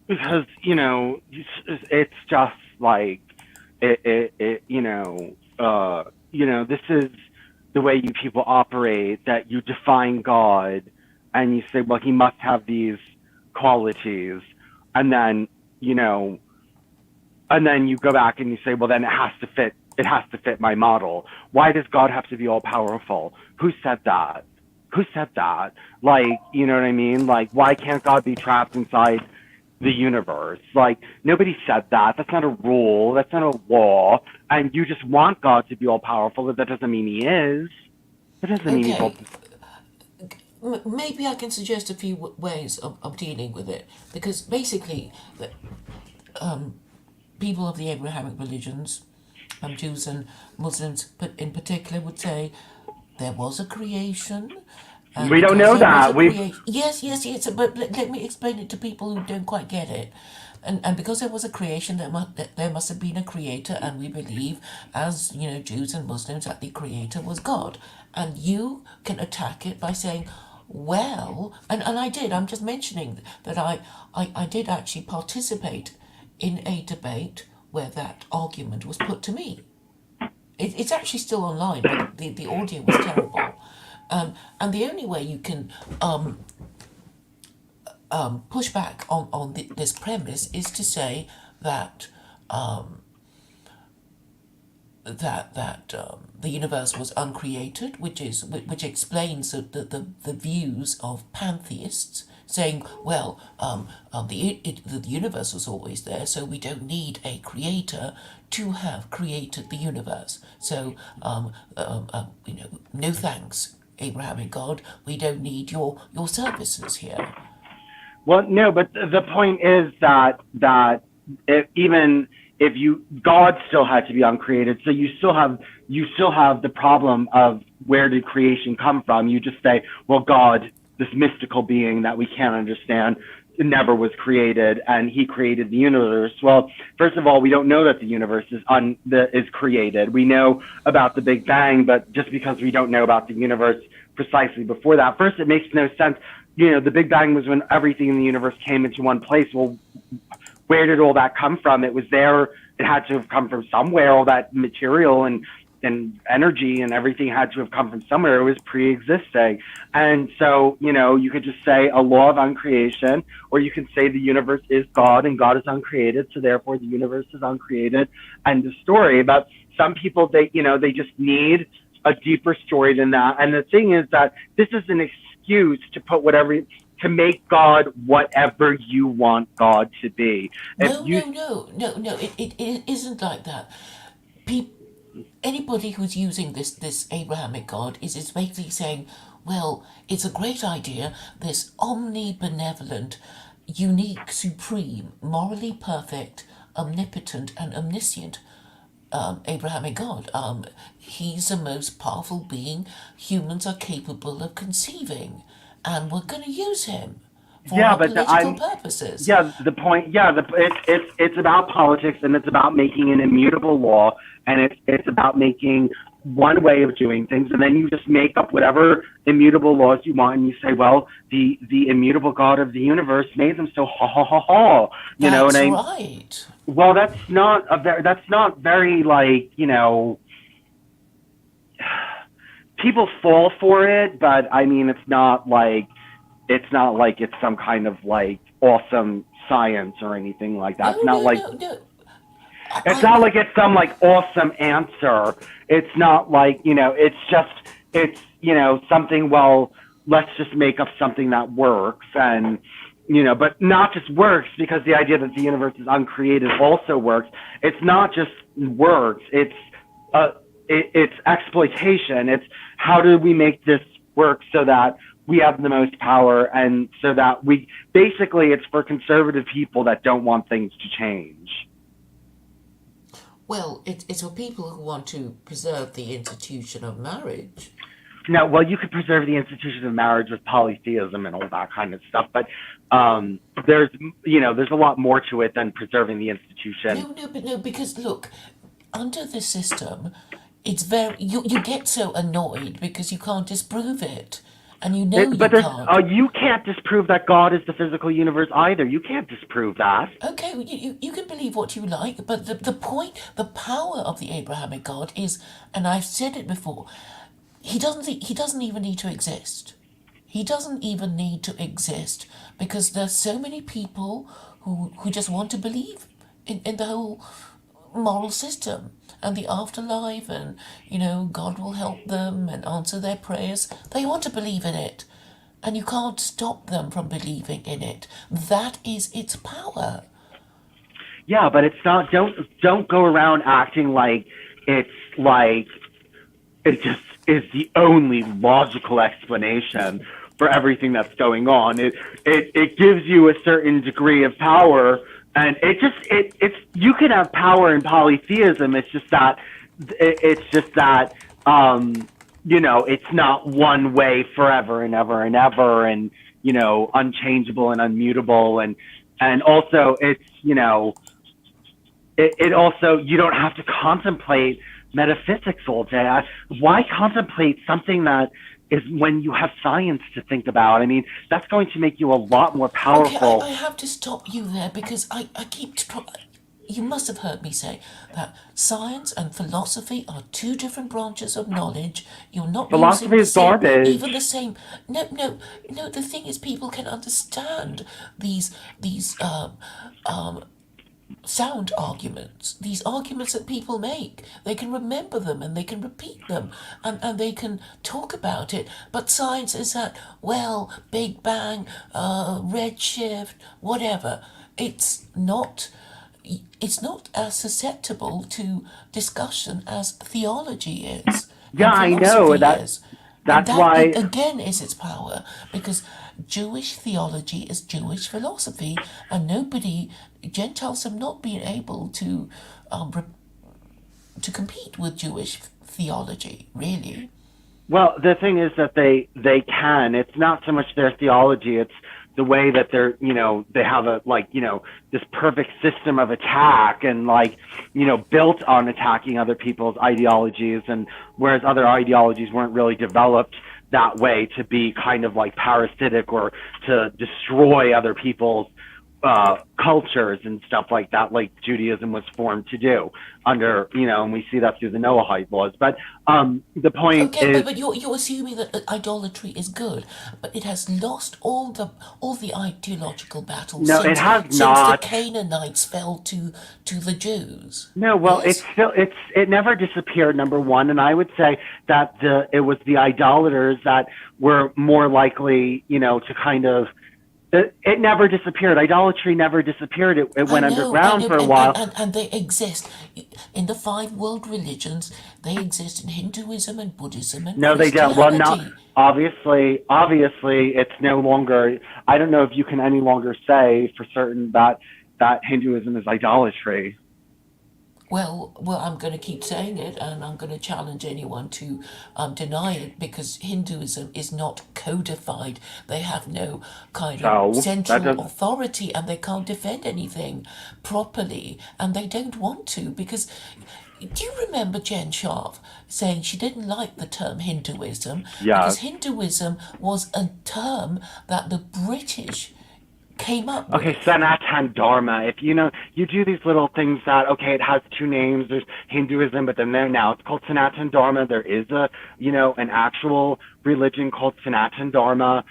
because it's just like it this is the way you people operate, that you define God and you say, well, he must have these qualities, and then you know and then you go back and you say, well, then it has to fit my model. Why does God have to be all powerful? Who said that? Who said that? Like, you know what I mean? Like, why can't God be trapped inside the universe? Like, nobody said that. That's not a rule. That's not a law. And you just want God to be all powerful, but that doesn't mean he is. That doesn't mean he's all. Okay, maybe I can suggest a few ways of dealing with it, because basically, people of the Abrahamic religions, Jews and Muslims, but in particular, would say there was a creation, and We don't because know there was that. a We've. creation, yes, but let me explain it to people who don't quite get it. And because there was a creation, there must have been a creator, and we believe, as you know, Jews and Muslims, that the creator was God. And you can attack it by saying, well, and I did, I'm just mentioning that I did actually participate in a debate where that argument was put to me. It's actually still online, but the audio was terrible. And the only way you can push back on this premise is to say that the universe was uncreated, which explains the views of pantheists, saying, well, the universe was always there, so we don't need a creator to have created the universe. So, no thanks, Abrahamic God, we don't need your services here. Well, no, but the point is even if you God still had to be uncreated, so you still have the problem of where did creation come from? You just say, well, God, this mystical being that we can't understand, never was created, and he created the universe. Well, first of all, we don't know that the universe is created. We know about the Big Bang, but just because we don't know about the universe precisely before that, first, it makes no sense. The Big Bang was when everything in the universe came into one place. Well, where did all that come from? It was there. It had to have come from somewhere. All that material and energy and everything had to have come from somewhere. It was pre-existing. And so, you could just say a law of uncreation, or you can say the universe is God and God is uncreated, so therefore the universe is uncreated. End of story. But some people, they just need a deeper story than that. And the thing is that this is an excuse to make God whatever you want God to be. If No, you no, no, no, no. It isn't like that. Pe- Anybody who's using this Abrahamic God is basically saying, well, it's a great idea. This omnibenevolent, unique, supreme, morally perfect, omnipotent, and omniscient Abrahamic God. He's the most powerful being humans are capable of conceiving, and we're going to use him for yeah, our but political purposes. the point, it's about politics, and it's about making an immutable law, and it's about making one way of doing things, and then you just make up whatever immutable laws you want, and you say, well, the immutable God of the universe made them, so ha ha ha ha. And That's I right. well, that's not very, like, people fall for it, but I mean, it's not like it's some kind of like awesome science or anything like that. No, no, no, no. It's I, not like it's some like awesome answer. It's not like, it's something, well, let's just make up something that works, and but not just works, because the idea that the universe is uncreated also works. It's not just works. Uh it's exploitation. It's how do we make this work so that we have the most power, and so that we basically, it's for conservative people that don't want things to change. well, it's for people who want to preserve the institution of marriage. No, well, you could preserve the institution of marriage with polytheism and all that kind of stuff, but there's there's a lot more to it than preserving the institution. No, no, but no, because look, under the system, it's very you get so annoyed because you can't disprove it, and you know But you can't. you can't disprove that God is the physical universe either. You can't disprove that. Okay, well, you can believe what you like, but the point, the power of the Abrahamic God is, and I've said it before, he doesn't even need to exist. He doesn't even need to exist because there's so many people who just want to believe in the whole moral system and the afterlife, and God will help them and answer their prayers. They want to believe in it, and you can't stop them from believing in it. That is its power. Yeah, but it's not. Don't go around acting it's like it just is the only logical explanation for everything that's going on. It gives you a certain degree of power, and it's you can have power in polytheism. It's just that it's not one way forever and ever and ever, and unchangeable and unmutable, and also it also, you don't have to contemplate metaphysics all day. Why contemplate something that is when you have science to think about? I mean, that's going to make you a lot more Okay, I powerful. have to stop you there because I keep. You must have heard me say that science and philosophy are two different branches of knowledge. You're not using Philosophy the is same, even garbage. the same. No, no, no. The thing is, people can understand these sound arguments, these arguments that people make. They can remember them and they can repeat them, and they can talk about it. But science is that, well, Big Bang, redshift, whatever. It's not. It's not as susceptible to discussion as theology is Yeah, and I know philosophy that. is. And That's that why. again is its power because Jewish theology is Jewish philosophy, and nobody, Gentiles have not been able to compete with Jewish theology, really. Well, the thing is that they can. It's not so much their theology. It's the way that they have this perfect system of attack, and built on attacking other people's ideologies, and whereas other ideologies weren't really developed that way to be kind of like parasitic or to destroy other people's cultures and stuff like that, like Judaism was formed to do under, and we see that through the Noahide laws. But the point Okay, is, but you're assuming that idolatry is good, but it has lost all the ideological battles no, it has since the not. Canaanites fell to the Jews. No, well, Yes? it never disappeared. Number one, and I would say that it was the idolaters that were more likely, to kind of. It never disappeared. Idolatry never disappeared. It I went know, I underground know, for a while. and they exist in the five world religions. They exist in Hinduism and Buddhism and No, they don't. Well, not Christianity. obviously. Obviously, it's no longer. I don't know if you can any longer say for certain that Hinduism is idolatry. Well, I'm going to keep saying it, and I'm going to challenge anyone to deny it because Hinduism is not codified. They have no kind of So that central does. authority, and they can't defend anything properly, and they don't want to because. Do you remember Jen Sharp saying she didn't like the term Hinduism Yes. because Hinduism was a term that the British came up Okay, with? Sanatan Dharma. If you do these little things that, okay, it has two names. There's Hinduism, but then now it's called Sanatan Dharma. There is an actual religion called Sanatan Dharma,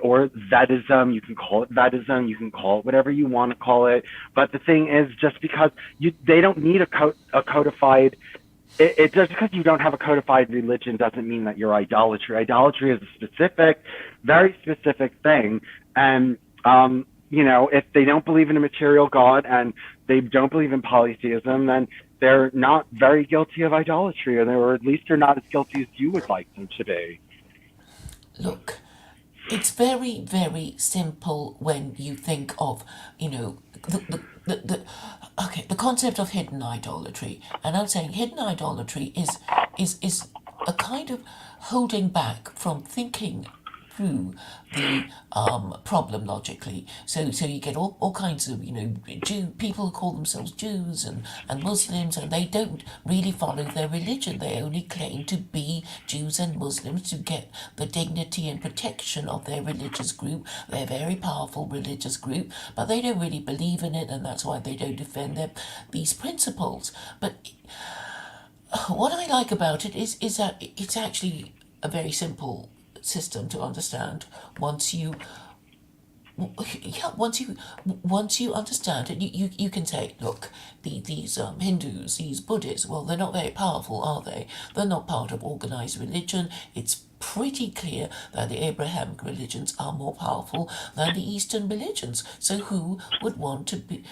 or Vedism. You can call it Vedism. You can call it whatever you want to call it. But the thing is, just because they don't need a codified. It just because you don't have a codified religion doesn't mean that you're idolatry. Idolatry is a specific, very specific thing, and if they don't believe in a material God and they don't believe in polytheism, then they're not very guilty of idolatry, or at least they're not as guilty as you would like them to be. Look, it's very, very simple when you think of, the okay, the concept of hidden idolatry. And I'm saying hidden idolatry is a kind of holding back from thinking through the problem logically. So you get all kinds of, people who call themselves Jews and Muslims, and they don't really follow their religion. They only claim to be Jews and Muslims to get the dignity and protection of their religious group, their very powerful religious group, but they don't really believe in it, and that's why they don't defend these principles. But what I like about it is that it's actually a very simple system to understand once you once you understand it. You can say, look, these Hindus, these Buddhists, well, they're not very powerful, are they? They're not part of organized religion. It's pretty clear that the Abrahamic religions are more powerful than the Eastern religions. So who would want to be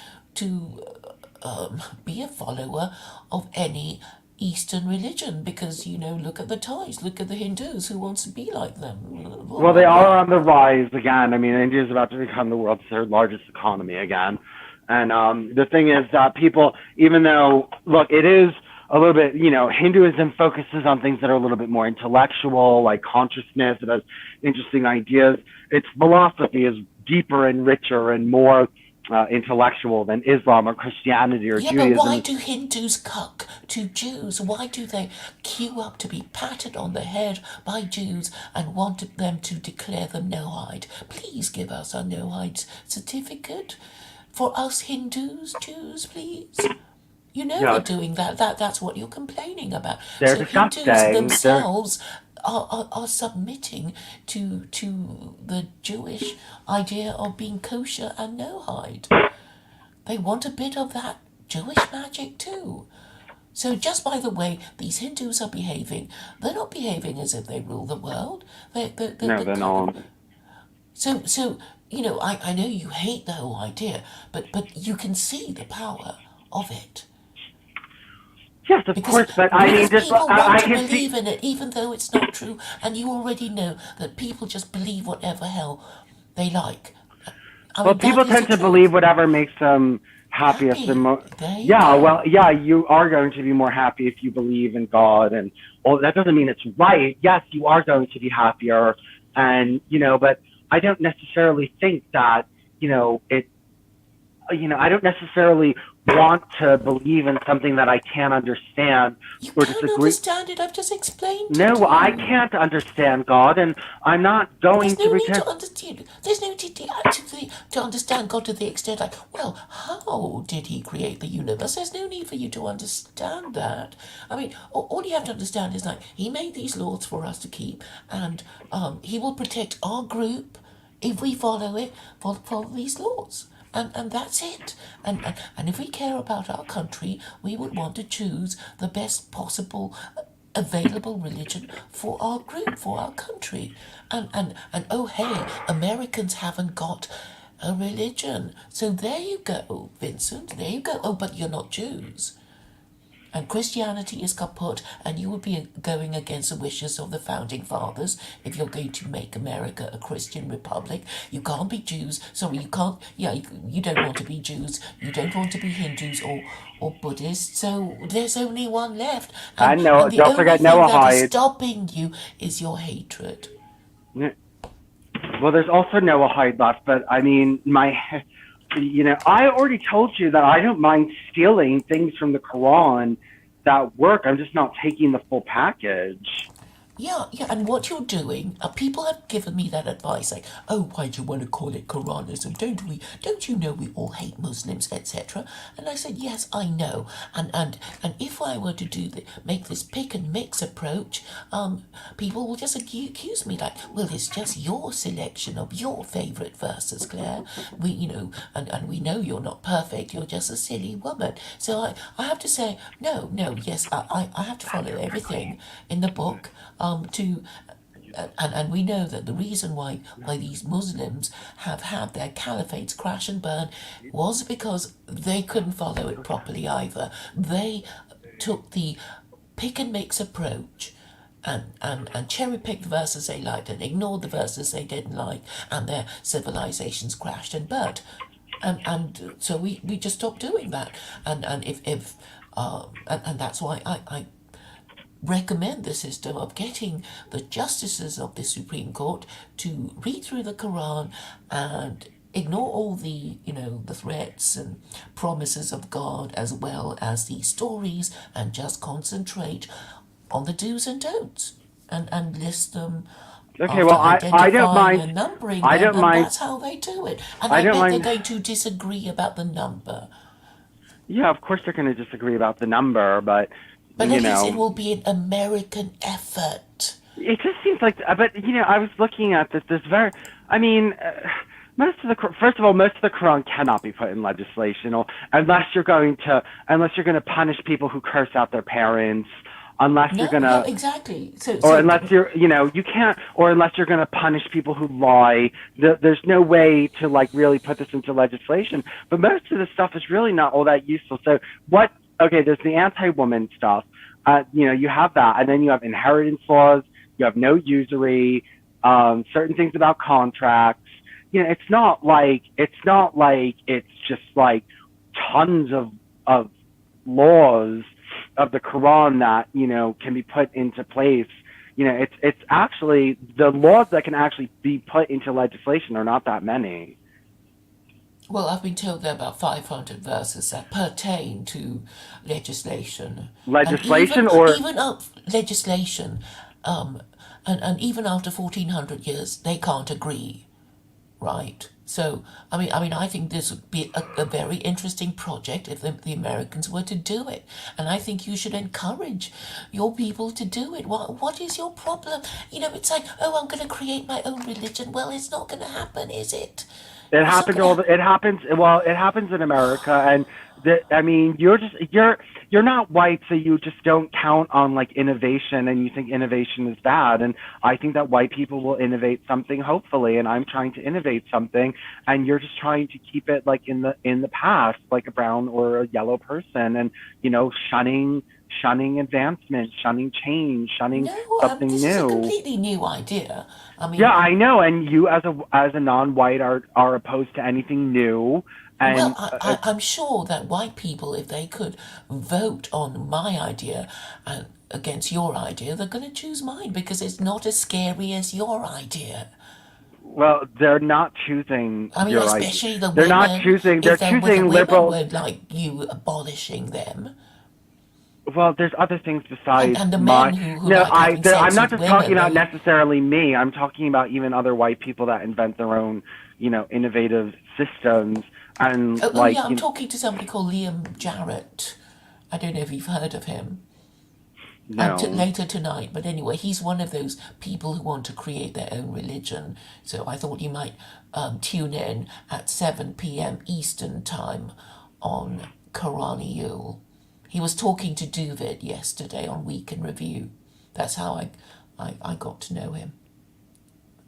a follower of any Eastern religion? Because, look at the Thais, look at the Hindus, who wants to be like them? Well, they are on the rise again. I mean, India is about to become the world's third largest economy again. And the thing is that people, even though, look, it is a little bit, Hinduism focuses on things that are a little bit more intellectual, like consciousness. It has interesting ideas. Its philosophy is deeper and richer and more intellectual than Islam or Christianity or Yeah, Judaism. but why do Hindus cuck to Jews? Why do they queue up to be patted on the head by Jews and want them to declare them no-hide? Please give us a no-hide certificate for us Hindus, Jews, please. They're doing that. That's what you're complaining about. They're So disgusting. Hindus themselves are submitting to the Jewish idea of being kosher and no hide. They want a bit of that Jewish magic too. So just by the way these Hindus are behaving, they're not behaving as if they rule the world. No, they're not. So I know you hate the whole idea, but you can see the power of it. Yes, of course, but I mean, just people want I to can believe see. in it, even though it's not true, and you already know that people just believe whatever hell they like. I Well, mean, that people is the tend to truth. believe whatever makes them happiest and Happy. most. There you Yeah, go. well, yeah, you are going to be more happy if you believe in God, and well, that doesn't mean it's right. Yes, you are going to be happier, and but I don't necessarily think that it. I don't necessarily want to believe in something that I can't understand You or can't disagree. understand it. I've just explained it to No, I you. can't understand God, and I'm not going There's to no need pretend. to understand. There's no need to understand God to the extent like, well, how did He create the universe? There's no need for you to understand that. I mean, all you have to understand is like He made these laws for us to keep, and He will protect our group if we follow it, follow these laws. And that's it. And if we care about our country, we would want to choose the best possible available religion for our group, for our country. And oh hey, Americans haven't got a religion. So there you go, Vincent. There you go. Oh, but you're not Jews. And Christianity is kaput, and you would be going against the wishes of the founding fathers if you're going to make America a Christian republic. You can't be Jews. Sorry, you can't. Yeah, you don't want to be Jews. You don't want to be Hindus or Buddhists. So there's only one left, And no, and the don't only forget thing that is Noahide. stopping you is your hatred. Well, there's also Noahide left, but I mean, I already told you that I don't mind stealing things from the Quran that work. I'm just not taking the full package. Yeah, and what you're doing, people have given me that advice, like, oh, why do you want to call it Quranism? Don't you know we all hate Muslims, etc.? And I said, yes, I know. And if I were to make this pick and mix approach, people will just accuse me like, well, it's just your selection of your favourite verses, Claire. And we know you're not perfect, you're just a silly woman. So I have to say, no, yes, I have to follow everything in the book. And we know that the reason why these Muslims have had their caliphates crash and burn was because they couldn't follow it properly either. They took the pick and mix approach and cherry picked the verses they liked and ignored the verses they didn't like, and their civilizations crashed and burnt. And so we just stopped doing that. And if and that's why I recommend the system of getting the justices of the Supreme Court to read through the Quran and ignore all the, the threats and promises of God, as well as the stories, and just concentrate on the do's and don'ts, and list them Okay, after well, I don't identifying mind. and numbering I them, don't and mind. that's how they do it. And I I don't bet they're mind. going to disagree about the number. Yeah, of course they're going to disagree about the number, but But you at least it know, will be an American effort. it just seems like. But I was looking at this. This very. I mean, first of all, most of the Quran cannot be put in legislation, or unless you're going to punish people who curse out their parents, unless you're No, going yeah, to exactly. So, or so unless you're you can't, or unless you're going to punish people who lie. There's no way to like really put this into legislation, but most of the stuff is really not all that useful. So what, okay, there's the anti-woman stuff, you have that, and then you have inheritance laws, you have no usury, certain things about contracts. It's just like tons of laws of the Quran that can be put into place. It's actually the laws that can actually be put into legislation are not that many. well, I've been told there are about 500 verses that pertain to legislation, and Legislation even or even up legislation, um, and even after 1400 years, they can't agree, right? So, I think this would be a very interesting project if the Americans were to do it, and I think you should encourage your people to do it. What is your problem? It's like, oh, I'm going to create my own religion. Well, it's not going to happen, is it? it It's not happens going to all happen. the, it happens well it happens in America, and I mean, you're not white, so you just don't count on like innovation, and you think innovation is bad. And I think that white people will innovate something, hopefully, and I'm trying to innovate something, and you're just trying to keep it like in the past, like a brown or a yellow person, and shunning advancement, shunning change, shunning No, something this is a new. completely new idea. I Yeah, mean, I know, and you as a non-white are opposed to anything new, well, and I'm sure that white people, if they could vote on my idea and against your idea, they're going to choose mine because it's not as scary as your idea. well, they're not choosing I mean, your idea. especially the They're not women. choosing. They're If there were the choosing women liberal. were like you abolishing them, Well, there's other things and, besides and the my. men who No, like having I'm sex not with just talking women, about they. necessarily me. I'm talking about even other white people that invent their own, innovative systems, and Oh, like yeah, I'm talking to somebody called Liam Jarrett. I don't know if you've heard of him. no. Later tonight. But anyway, he's one of those people who want to create their own religion. So I thought you might tune in at 7 p.m. Eastern Time on Quraniul. He was talking to Duvid yesterday on Week in Review. That's how I got to know him,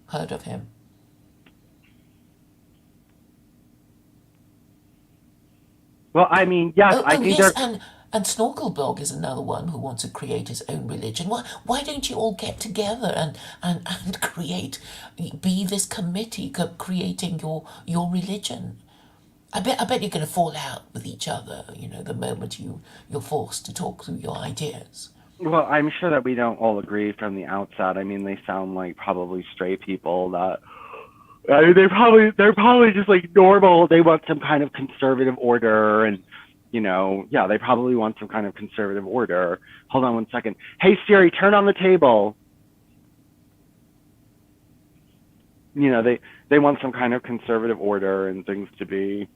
heard of him. Well, I mean, yes, Oh, I oh think yes, they're. and Snorkelblog is another one who wants to create his own religion. Why don't you all get together and create, be this committee creating your religion? I bet you're going to fall out with each other. The moment you're forced to talk through your ideas. Well, I'm sure that we don't all agree from the outside. I mean, they sound like probably straight people that. I mean, they're probably just like normal. They want some kind of conservative order, and yeah, they probably want some kind of conservative order. Hold on one second. Hey Siri, turn on the table. They want some kind of conservative order and things to be,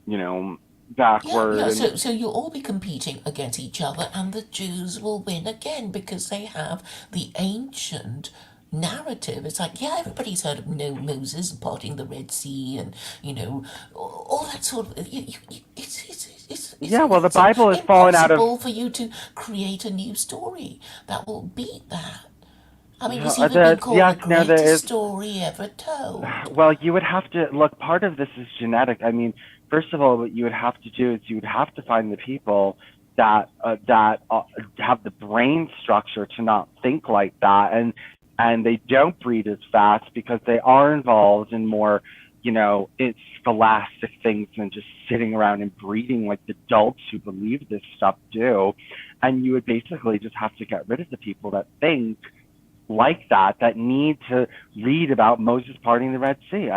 you know, Yeah, backward yeah. and So you'll all be competing against each other, and the Jews will win again because they have the ancient narrative. It's like, yeah, everybody's heard of Moses parting the Red Sea, and all that sort of. yeah. Well, the It's Bible has fallen out of. impossible for you to create a new story that will beat that. I mean, it's even been The called the yes, no, there greatest is. story ever told. Well, you would have to look. Part of this is genetic. I mean, first of all, what you would have to do is you would have to find the people that have the brain structure to not think like that, and they don't breed as fast because they are involved in more, it's scholastic things than just sitting around and breeding like the adults who believe this stuff do. And you would basically just have to get rid of the people that think like that need to read about Moses parting the Red Sea.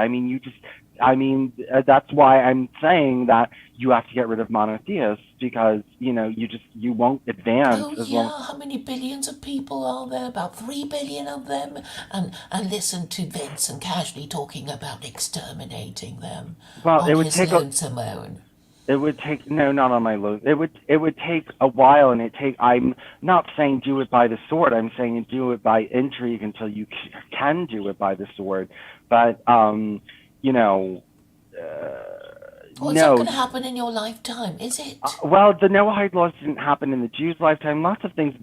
That's why I'm saying that you have to get rid of monotheists because, you won't advance Oh as long. yeah, how many billions of people are there? About 3 billion of them. And listen to Vincent casually talking about exterminating them Well, on his lonesome own. it would take, no, not on my load. It would take a while, and I'm not saying do it by the sword. I'm saying do it by intrigue until you can do it by the sword. But, you know, Well, it's not no. going to happen in your lifetime, is it? Well, the Noahide laws didn't happen in the Jews' lifetime. Lots of things,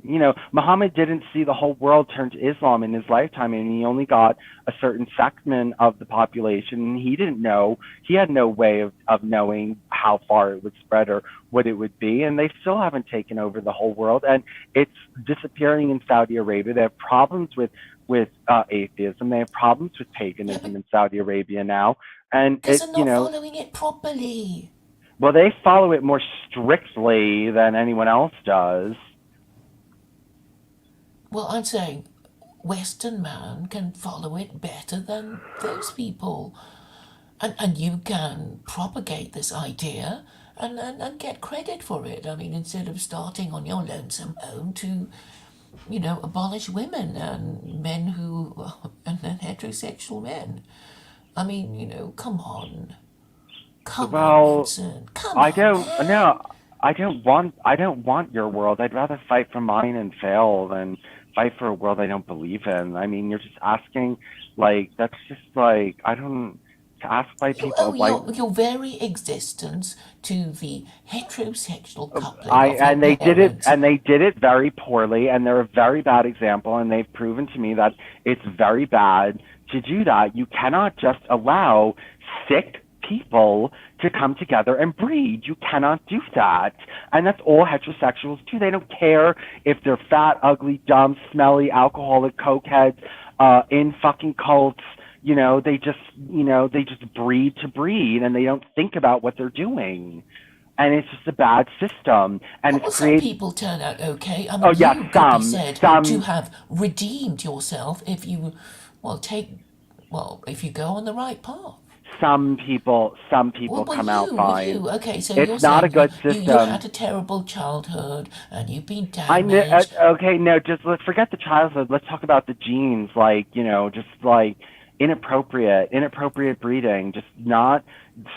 Muhammad didn't see the whole world turn to Islam in his lifetime, and he only got a certain segment of the population. And he didn't know, he had no way of knowing how far it would spread or what it would be. And they still haven't taken over the whole world. And it's disappearing in Saudi Arabia. They have problems with atheism. They have problems with Yeah, but paganism in Saudi Arabia now. And because they're not following it properly. well, they follow it more strictly than anyone else does. Well, I'm saying Western man can follow it better than those people. And you can propagate this idea and get credit for it. I mean, instead of starting on your lonesome own to, abolish women and men who, and heterosexual men. I mean, come on. Come on, Well, Vincent. Come I on, don't man. no, I don't want your world. I'd rather fight for mine and fail than fight for a world I don't believe in. I mean, you're just asking, like, that's just like, I don't, to ask by You people owe like, your very existence to the heterosexual coupling I of your and they did it parents. and they did it very poorly, and they're a very bad example, and they've proven to me that it's very bad to do that. You cannot just allow sick people to come together and breed. You cannot do that. And that's all heterosexuals do. They don't care if they're fat, ugly, dumb, smelly, alcoholic, cokeheads, in fucking cults. They just breed to breed, and they don't think about what they're doing. And it's just a bad system, and it's Well, some create. people turn out okay. I Oh mean, yeah, you could be some said to some have redeemed yourself if you, well, if you go on the right path. some people Well, come out you. fine. Okay, so you're It's not a saying you, good you, you system. had a terrible childhood and you've been I kn- damaged. okay, no, just let's forget the childhood. Let's talk about the genes, like, just like inappropriate breeding, just not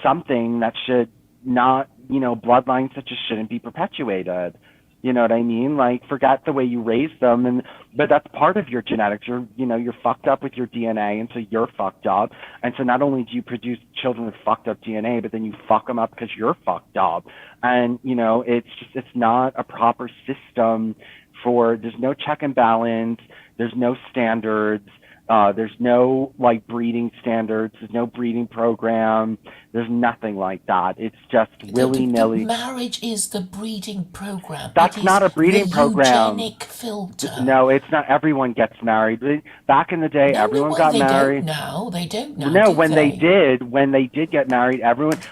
something that should not, bloodlines that just shouldn't be perpetuated. You know what I mean? Like, forget the way you raise them, but that's part of your genetics. You're fucked up with your DNA, and so you're fucked up. And so not only do you produce children with fucked up DNA, but then you fuck them up because you're fucked up. And it's not a proper system for. There's no check and balance. There's no standards. There's no like breeding standards. There's no breeding program. There's nothing like that. It's just willy nilly. Marriage is the breeding program. It That's is not a the breeding program. eugenic filter. No, it's not. Everyone gets married. Back in the day, No, no, everyone well, got they don't married. now. They don't now, No, do they? when they did get married,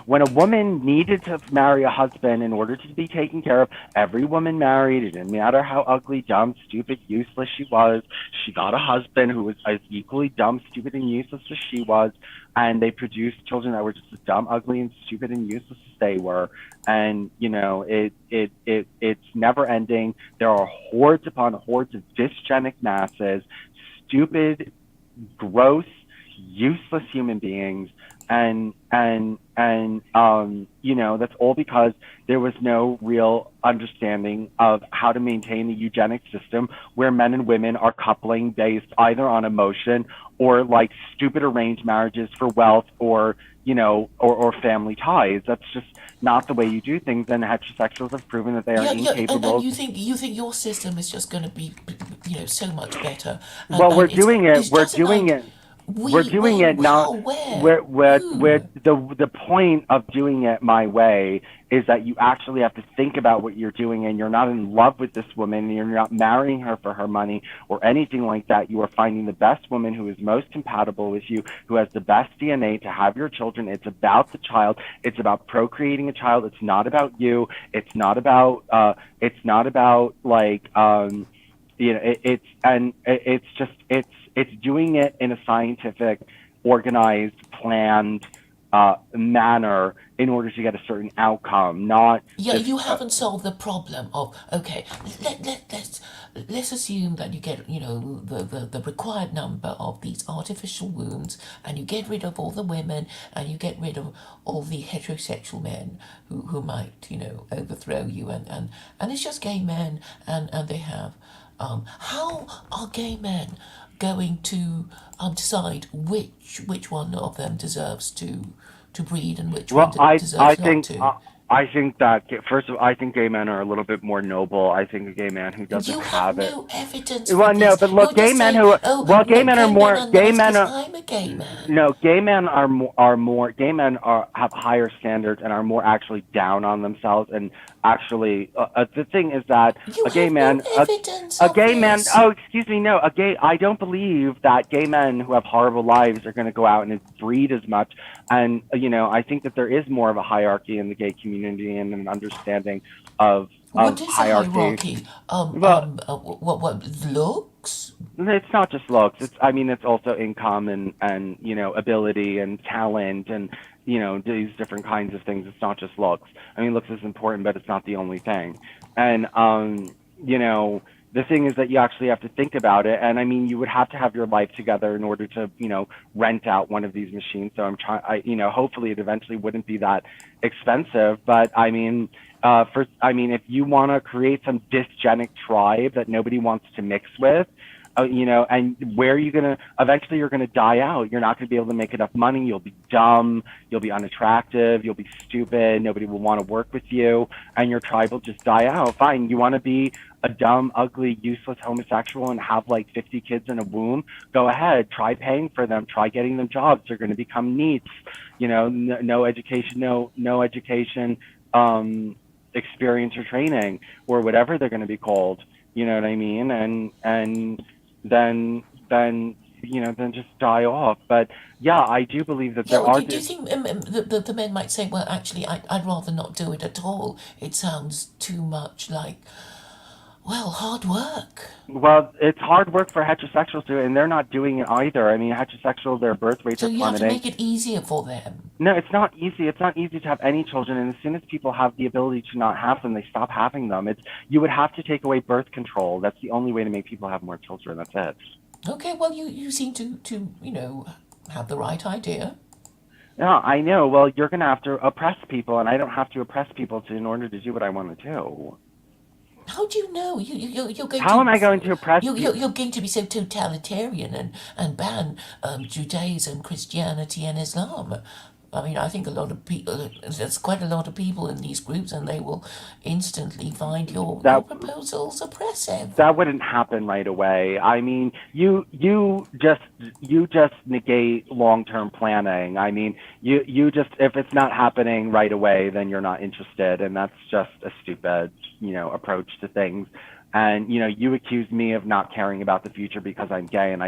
when a woman needed to marry a husband in order to be taken care of, every woman married. It didn't matter how ugly, dumb, stupid, useless she was. She got a husband who was as equally dumb, stupid, and useless as she was, and they produced children that were just as dumb, ugly, and stupid and useless as they were. And it's never ending. There are hordes upon hordes of dysgenic masses, stupid, gross, useless human beings, and that's all because there was no real understanding of how to maintain the eugenic system where men and women are coupling based either on emotion or like stupid arranged marriages for wealth or family ties. That's just not the way you do things, and heterosexuals have proven that they are Yeah, yeah, and incapable. you think your system is just going to be, so much better, Well, we're and doing it. it's We're doesn't doing like it. We're doing it How, not where, where who? the point of doing it my way is that you actually have to think about what you're doing, and you're not in love with this woman, and you're not marrying her for her money or anything like that. You are finding the best woman who is most compatible with you, who has the best DNA to have your children. It's about the child. It's about procreating a child. It's not about you. It's not about like it's just it's doing it in a scientific, organized, planned manner in order to get a certain outcome, not Yeah, just you haven't solved the problem of, okay, let's assume that you get, the required number of these artificial wombs, and you get rid of all the women, and you get rid of all the heterosexual men who might, overthrow you, and it's just gay men, and they have, how are gay men going to decide which one of them deserves to breed and which one well, I deserves not think to? I think that first of all, I think gay men are a little bit more noble. I think a gay man who doesn't You have have it. no evidence for Well, no, this. but You're look, just saying, oh, gay no, men are gay men more are nice because I'm a gay man. no, gay men are more gay men are have higher standards and are more actually down on themselves, and actually the thing is that You a gay have no man evidence a of gay man this. oh excuse me no a gay I don't believe that gay men who have horrible lives are going to go out and breed as much, and I think that there is more of a hierarchy in the gay community and an understanding of What is a hierarchy. hierarchy? Well, What looks? it's not just looks. It's also income and ability and talent and these different kinds of things. It's not just looks. I mean, looks is important, but it's not the only thing. And you know, the thing is that you actually have to think about it. And I mean, you would have to have your life together in order to rent out one of these machines. So I'm trying. Hopefully, it eventually wouldn't be that expensive. But I mean, if you want to create some dysgenic tribe that nobody wants to mix with, and where are you gonna? Eventually, you're gonna die out. You're not gonna be able to make enough money. You'll be dumb. You'll be unattractive. You'll be stupid. Nobody will want to work with you, and your tribe will just die out. Fine. You want to be a dumb, ugly, useless homosexual and have like 50 kids in a womb? Go ahead. Try paying for them. Try getting them jobs. They're going to become neats. No education, no education, experience or training or whatever they're going to be called. You know what I mean? And then just die off. But yeah, I do believe that Yeah, there well, are. do you think the men might say, well, actually, I'd rather not do it at all. It sounds too much like, well, hard work. Well, it's hard work for heterosexuals to, and they're not doing it either. I mean, heterosexual, their birth rates So are you have to plummeting. make it easier for them. No, it's not easy. It's not easy to have any children, and as soon as people have the ability to not have them, they stop having them. You would have to take away birth control. That's the only way to make people have more children. That's it. Okay, well, you seem to have the right idea. Yeah, I know. Well, you're gonna have to oppress people, and I don't have to oppress people in order to do what I want to do. How do you know? You're going How am to I going to oppress people? you're going to be so totalitarian and ban Judaism, Christianity, and Islam. I mean, I think a lot of people. There's quite a lot of people in these groups, and they will instantly find your That proposals oppressive. that wouldn't happen right away. I mean, you just negate long-term planning. I mean, you just if it's not happening right away, then you're not interested, and that's just a stupid, approach to things. And you accuse me of not caring about the future because I'm gay, and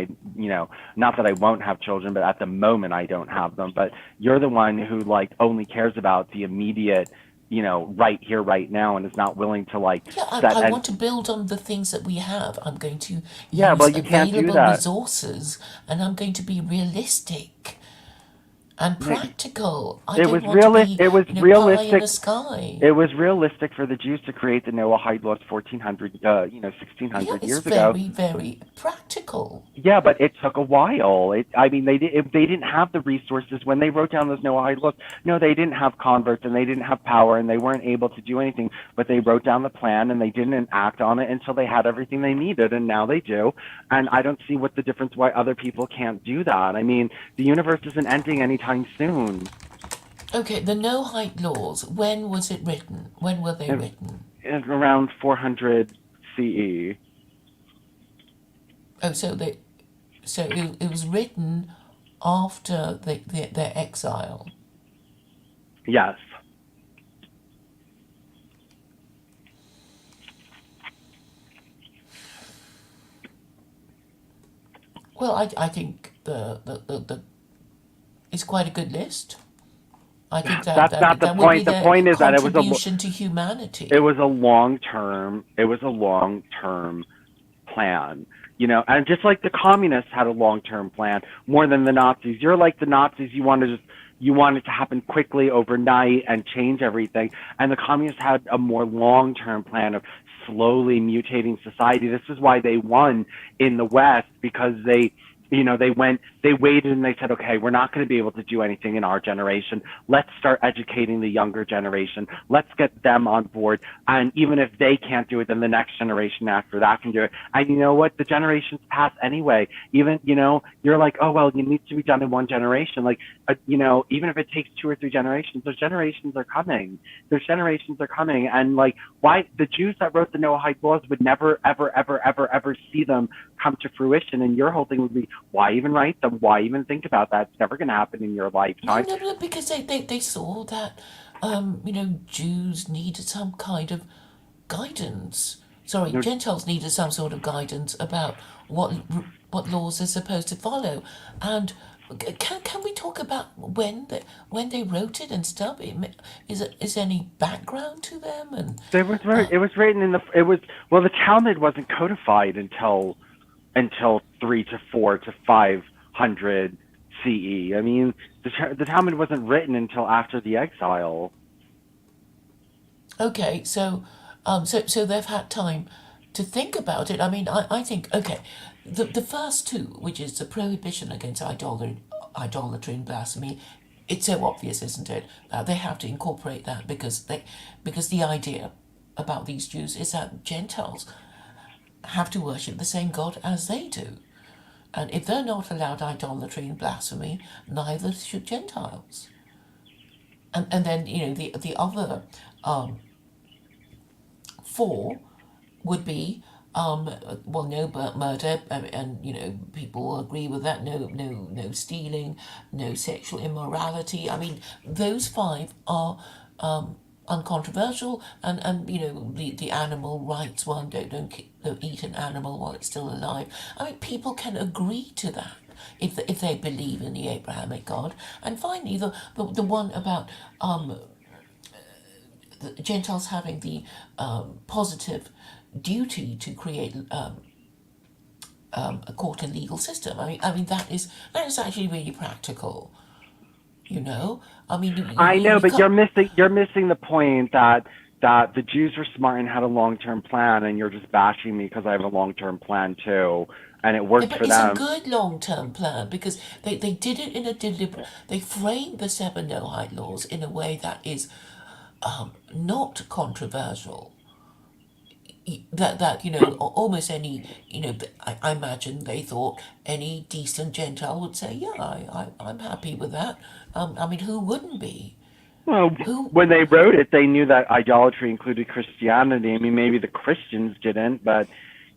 not that I won't have children, but at the moment I don't have them. But you're the one who like only cares about the immediate, right here, right now, and is not willing to like Yeah, set I and want to build on the things that we have. I'm going to yeah, use well, you can't do available that. resources, and I'm going to be realistic and practical. I It don't was want to be, It was pie in realistic. the sky. It was realistic for the Jews to create the Noahide laws 1400, Yeah, 1600 it's years ago. very, very practical. Yeah, but it took a while. I mean, they didn't have the resources when they wrote down those Noahide laws. No, they didn't have converts and they didn't have power and they weren't able to do anything. But they wrote down the plan and they didn't act on it until they had everything they needed, and now they do. And I don't see what the difference why other people can't do that. I mean, the universe isn't ending anytime soon. Okay, the no height laws. When was it written? When were they It, written? it's around 400 CE. Oh, so it was written after their exile. Yes. Well, I think the it's quite a good list. I think That's not the that would be point. The their point is that contribution to it humanity. was a long term plan. And just like the communists had a long term plan, more than the Nazis. You're like the Nazis, you want it to happen quickly overnight and change everything. And the communists had a more long term plan of slowly mutating society. This is why they won in the West, because they waited and they said, okay, we're not going to be able to do anything in our generation. Let's start educating the younger generation. Let's get them on board. And even if they can't do it, then the next generation after that can do it. And you know what? The generations pass anyway. Even, you're like, oh, well, it needs to be done in one generation. Like, even if it takes 2 or 3 generations, those generations are coming. Those generations are coming. And like, why the Jews that wrote the Noahide laws would never, ever, ever, ever, ever see them come to fruition. And your whole thing would be, why even write them? Why even think about that? It's never going to happen in your No, lifetime. no, no, because they saw that, Jews needed some kind of guidance. Sorry, No, Gentiles needed some sort of guidance about what laws they're supposed to follow. And can we talk about when they wrote it and stuff? Is there any background to them? And it was written in the it was well the Talmud wasn't codified until 3 to 4 to 500 CE. I mean, the Talmud wasn't written until after the exile. okay, so they've had time to think about it. I mean, I think okay, the first two, which is the prohibition against idolatry and blasphemy, it's so obvious, isn't it? They have to incorporate that because the idea about these Jews is that Gentiles have to worship the same God as they do. And if they're not allowed idolatry and blasphemy, neither should Gentiles. And then, the other four would be well, no murder, and people agree with that. No stealing, no sexual immorality. I mean, those five are uncontroversial, and the animal rights one. Don't eat an animal while it's still alive. I mean, people can agree to that if they believe in the Abrahamic God. And finally, the one about the Gentiles having the positive duty to create a court and legal system. I mean that is actually really practical. I mean I know, you but can't. you're missing the point that the Jews were smart and had a long term plan, and you're just bashing me because I have a long term plan too, and it Yeah, worked but for it's a them. good long-term plan because they did it in a deliberate. They framed the seven Noahide laws in a way that is not controversial. That almost any I imagine they thought any decent Gentile would say, yeah, I'm happy with that. I mean, who wouldn't be? Well, Who when they wrote it, they knew that idolatry included Christianity. I mean, maybe the Christians didn't, but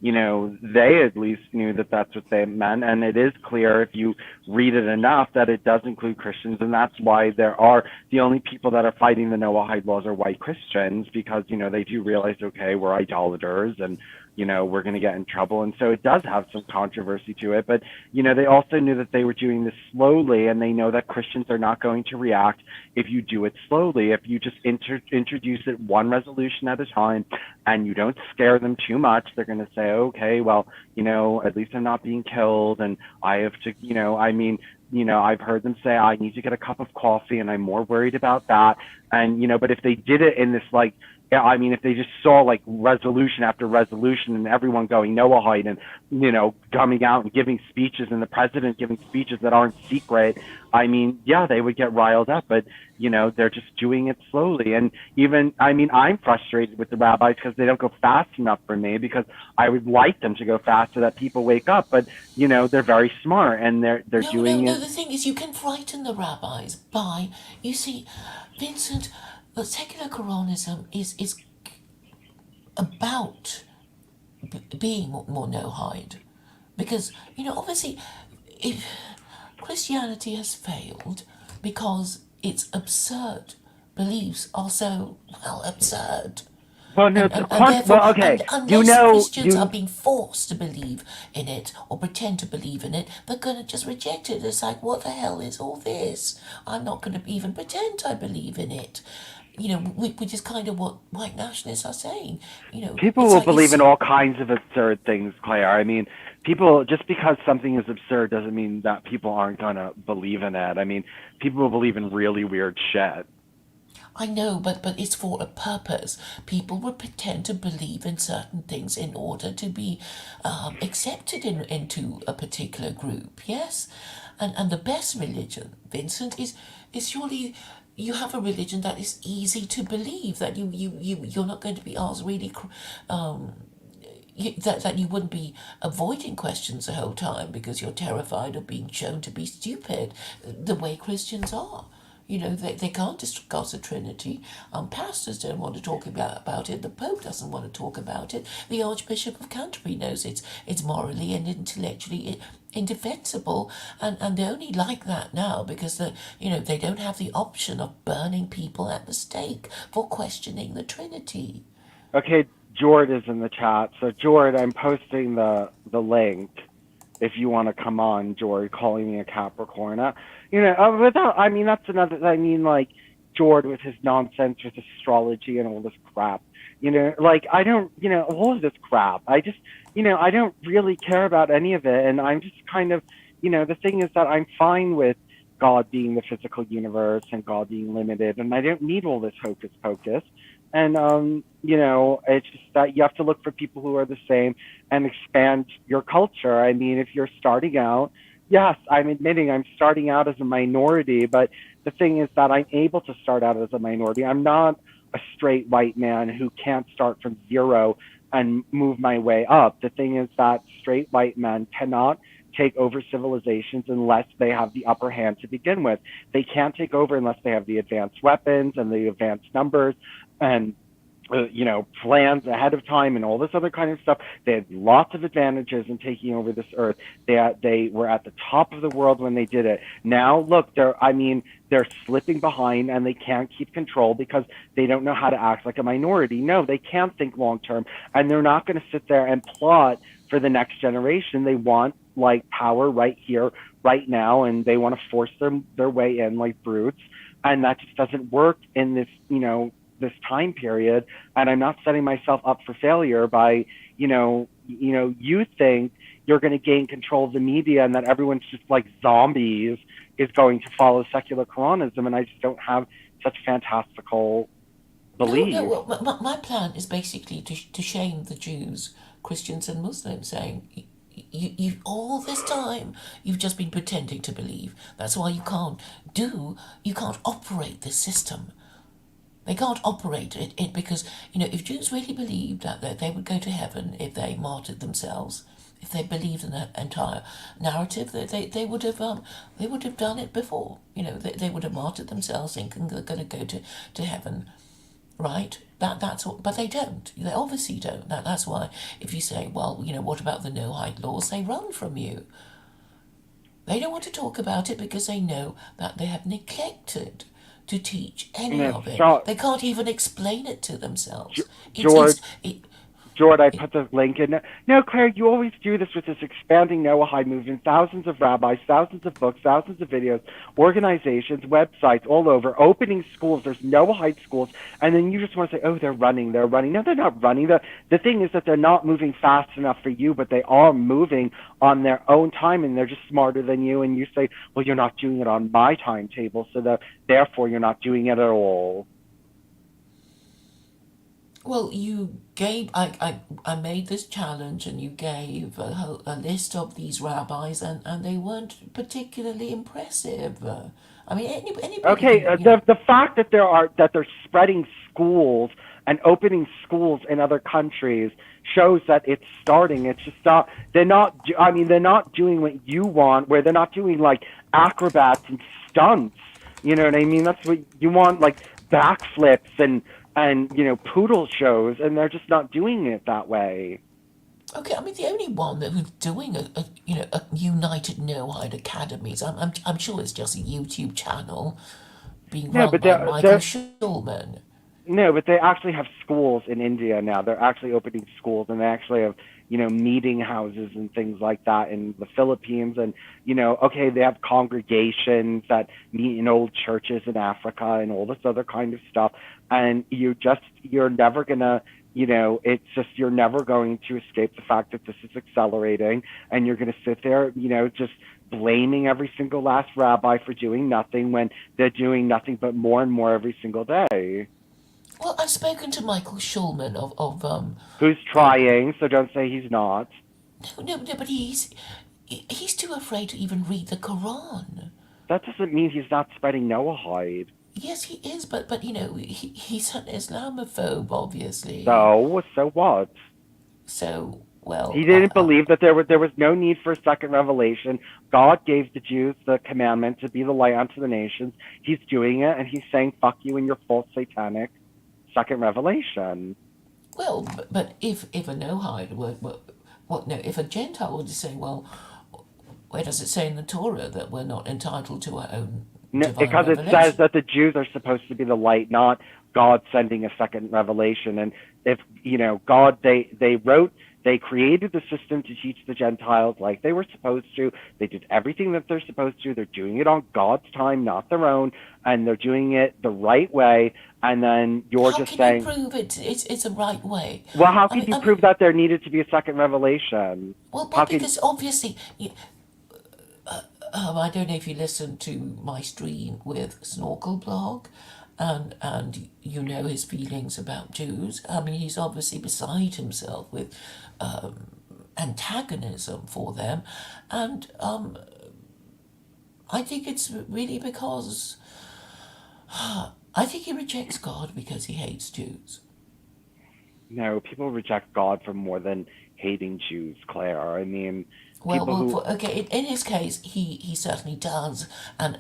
they at least knew that that's what they meant. And it is clear if you read it enough that it does include Christians, and that's why the only people that are fighting the Noahide laws are white Christians, because they do realize, okay, we're idolaters, and we're going to get in trouble. And so it does have some controversy to it. But, they also knew that they were doing this slowly, and they know that Christians are not going to react if you do it slowly. If you just introduce it one resolution at a time and you don't scare them too much, they're going to say, okay, well, at least I'm not being killed. And I have to, I mean, I've heard them say, I need to get a cup of coffee, and I'm more worried about that. And, but if they did it in this, like, yeah, I mean, if they just saw like resolution after resolution and everyone going Noahide and, coming out and giving speeches and the president giving speeches that aren't secret, I mean, yeah, they would get riled up, but, they're just doing it slowly. And even, I mean, I'm frustrated with the rabbis because they don't go fast enough for me, because I would like them to go fast so that people wake up. But, they're very smart, and they're No, no, doing no. it. The thing is, you can frighten the rabbis by, you see, Vincent, the secular Quranism is about being more no hide, because obviously, if Christianity has failed because its absurd beliefs are so, well, absurd. Well, no, And therefore, well, okay. unless Christians are being forced to believe in it or pretend to believe in it, they're going to just reject it. It's like, what the hell is all this? I'm not going to even pretend I believe in it. Which is kind of what white nationalists are saying. People It's will like believe it's in all kinds of absurd things, Claire. I mean, people, just because something is absurd doesn't mean that people aren't going to believe in it. I mean, people will believe in really weird shit. I know, but it's for a purpose. People will pretend to believe in certain things in order to be accepted into a particular group. Yes, and the best religion, Vincent, is surely you have a religion that is easy to believe. That you're not going to be asked really. That you wouldn't be avoiding questions the whole time because you're terrified of being shown to be stupid, the way Christians are. They can't discuss the Trinity. Pastors don't want to talk about it. The Pope doesn't want to talk about it. The Archbishop of Canterbury knows it's morally and intellectually indefensible, and they're only like that now because they don't have the option of burning people at the stake for questioning the Trinity. Okay, Jord is in the chat. So, Jord, I'm posting the link if you want to come on, Jord, calling me a Capricorn. I mean, that's another, I mean, like, Jord with his nonsense with astrology and all this crap. I don't, all of this crap. I don't really care about any of it. And I'm just kind of, the thing is that I'm fine with God being the physical universe and God being limited. And I don't need all this hocus pocus. And, it's just that you have to look for people who are the same and expand your culture. I mean, if you're starting out, yes, I'm admitting I'm starting out as a minority, but the thing is that I'm able to start out as a minority. I'm not a straight white man who can't start from zero and move my way up. The thing is that straight white men cannot take over civilizations unless they have the upper hand to begin with. They can't take over unless they have the advanced weapons and the advanced numbers and plans ahead of time and all this other kind of stuff. They had lots of advantages in taking over this earth. They were at the top of the world when they did it. Now, look, they're slipping behind and they can't keep control because they don't know how to act like a minority. No, they can't think long term, and they're not going to sit there and plot for the next generation. They want like power right here, right now, and they want to force their way in like brutes, and that just doesn't work in this, this time period. And I'm not setting myself up for failure by, you think you're going to gain control of the media and that everyone's just like zombies is going to follow secular Quranism, and I just don't have such fantastical beliefs. No. Well, my plan is basically to shame the Jews, Christians, and Muslims, saying you all this time you've just been pretending to believe. That's why you can't operate this system. They can't operate it because, if Jews really believed that they would go to heaven if they martyred themselves, if they believed in the entire narrative, they would have done it before. They would have martyred themselves thinking they're going to go to heaven, right? That's what, but they don't. They obviously don't. That's why if you say, well, what about the no hide laws? They run from you. They don't want to talk about it because they know that they have neglected to teach any of it. They can't even explain it to themselves. George, I put the link in. No, Claire, you always do this with this expanding Noahide movement. Thousands of rabbis, thousands of books, thousands of videos, organizations, websites all over, opening schools. There's Noahide schools. And then you just want to say, oh, they're running. No, they're not running. The thing is that they're not moving fast enough for you, but they are moving on their own time, and they're just smarter than you. And you say, well, you're not doing it on my timetable, so therefore you're not doing it at all. Well, you gave. I made this challenge, and you gave a list of these rabbis, and they weren't particularly impressive. I mean, anybody. Okay, the fact that they're spreading schools and opening schools in other countries shows that it's starting. It's just not. They're not. I mean, they're not doing what you want, where they're not doing like acrobats and stunts. You know what I mean? That's what you want, like backflips and poodle shows, and they're just not doing it that way. Okay, I mean the only one that was doing a United No Hide Academies. I'm sure it's just a YouTube channel being No, run but by Michael Schulman. they actually have schools in India now. They're actually opening schools, and they actually have, meeting houses and things like that in the Philippines. And, okay, they have congregations that meet in old churches in Africa and all this other kind of stuff. And you're never gonna, it's just, you're never going to escape the fact that this is accelerating, and you're going to sit there, just blaming every single last rabbi for doing nothing when they're doing nothing but more and more every single day. Well, I've spoken to Michael Schulman Who's uh, trying, so don't say he's not. no, but he's too afraid to even read the Quran. That doesn't mean he's not spreading Noahide. Yes, he is, but he's an Islamophobe, obviously. So what? So, well, He didn't believe that there was no need for a second revelation. God gave the Jews the commandment to be the light unto the nations. He's doing it, and he's saying, "Fuck you and your false satanic second revelation." but if a no-hide what no, if a Gentile were to say, well, where does it say in the Torah that we're not entitled to our own No, divine because it says revelation? that the Jews are supposed to be the light, not God sending a second revelation. And if God, they created the system to teach the Gentiles like they were supposed to. They did everything that they're supposed to. They're doing it on God's time, not their own, and they're doing it the right way. And then you're How just can you saying, prove it's a right way? well, how I could mean, you I mean, prove that there needed to be a second revelation? well, How could because obviously, I don't know if you listened to my stream with Snorkel Blog, and you know his feelings about Jews. I mean, he's obviously beside himself with antagonism for them, and I think it's really because I think he rejects God because he hates Jews. no, people reject God for more than hating Jews, Claire. I mean, people who Okay. In his case, he certainly does, and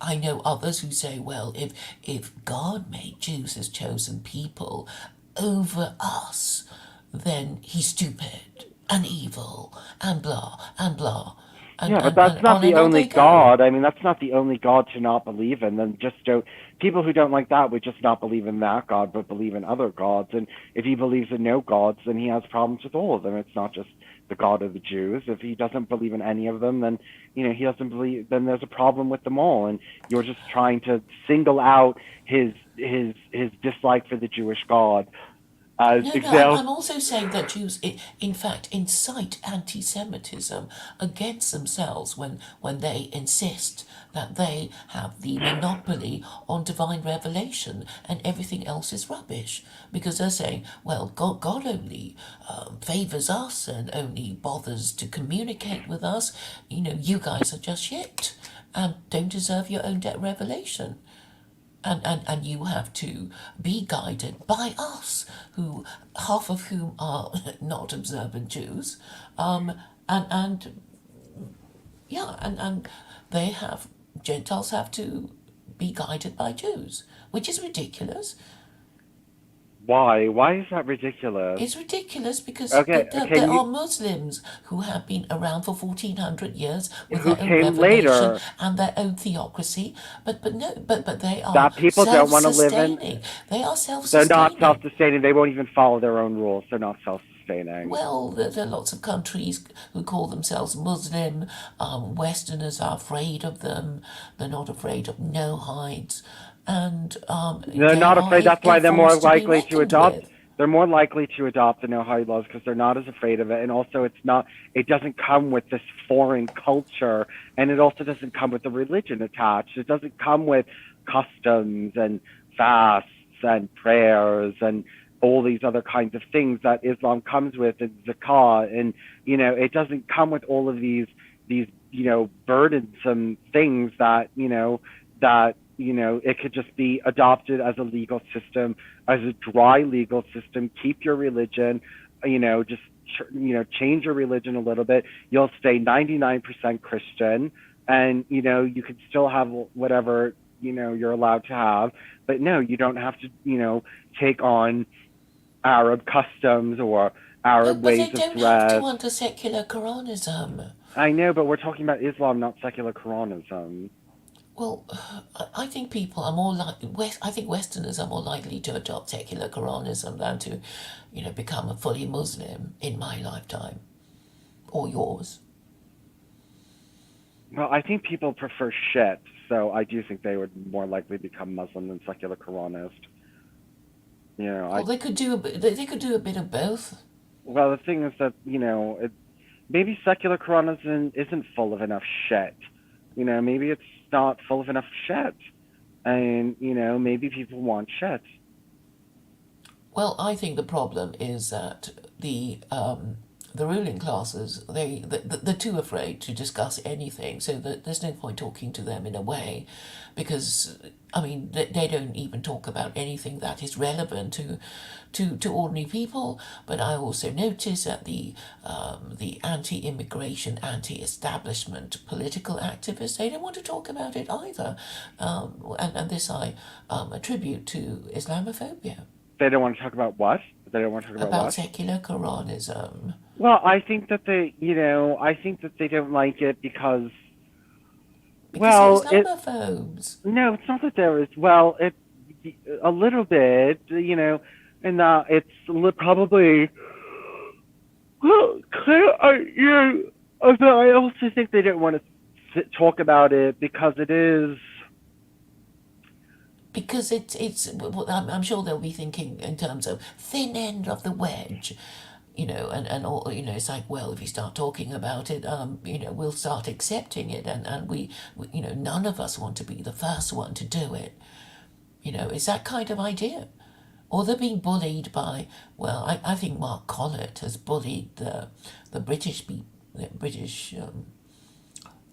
I know others who say, well, if God made Jews his chosen people over us, then he's stupid and evil and blah and blah, Yeah, but and that's not on the and on only they go. God. I mean, that's not the only God to not believe in. Then just don't. People who don't like that would just not believe in that God, but believe in other gods. And if he believes in no gods, then he has problems with all of them. It's not just the God of the Jews. If he doesn't believe in any of them, then he doesn't believe. Then there's a problem with them all. And you're just trying to single out his dislike for the Jewish God as No, no, example. I'm also saying that Jews, in fact, incite anti Semitism against themselves when they insist that they have the monopoly on divine revelation and everything else is rubbish. Because they're saying, well, God only favours us and only bothers to communicate with us. You guys are just shit and don't deserve your own revelation, and you have to be guided by us, who half of whom are not observant Jews, and yeah, and they have Gentiles have to be guided by Jews, which is ridiculous. Why? Why is that ridiculous? It's ridiculous because Okay, there can you? are Muslims who have been around for 1400 years with Who their own came revelation later? and their own theocracy, but no, but they are That people don't want to live in. self-sustaining. They are They're not self-sustaining. self-sustaining. They won't even follow their own rules. They're not self-sustaining. Well, there are lots of countries who call themselves Muslim. Westerners are afraid of them. They're not afraid of no hides, and They're they not are afraid. That's a why they're more force to be likely to reckoned adopt. with. They're more likely to adopt the no hide laws because they're not as afraid of it, and also it's not. It doesn't come with this foreign culture, and it also doesn't come with the religion attached. It doesn't come with customs and fasts and prayers and all these other kinds of things that Islam comes with, and zakah, and it doesn't come with all of these burdensome things that it could just be adopted as a legal system, as a dry legal system. Keep your religion, just change your religion a little bit. You'll stay 99% Christian, and you can still have whatever you're allowed to have. But no, you don't have to take on Arab customs or our But ways they of don't have to dress. under secular Quranism. I know, but we're talking about Islam, not secular Quranism. Well, I think people are more like I think Westerners are more likely to adopt secular Quranism than to, become a fully Muslim in my lifetime or yours. Well, I think people prefer shit, so I do think they would more likely become Muslim than secular Quranist. You know, Well, I they could do a bit. They could do a bit of both. well, the thing is that maybe secular Quranism isn't full of enough shit. Maybe it's not full of enough shit, and maybe people want shit. Well, I think the problem is that the ruling classes they're too afraid to discuss anything, so that there's no point talking to them in a way, because I mean they don't even talk about anything that is relevant to ordinary people. But I also notice that the anti-immigration, anti-establishment political activists, they don't want to talk about it either, and this I attribute to Islamophobia. They don't want to talk about what? They don't want to talk about About what? secular Quranism. Well, I think that they don't like it because, Because they're well, Islamophobes. no, it's not that there is, well, a little bit, and it's probably, well, but I also think they don't want to talk about it because it is, Because I'm sure they'll be thinking in terms of thin end of the wedge, and all, it's like, well, if you start talking about it, we'll start accepting it, and none of us want to be the first one to do it. It's that kind of idea. Or they're being bullied by, well, I think Mark Collett has bullied the British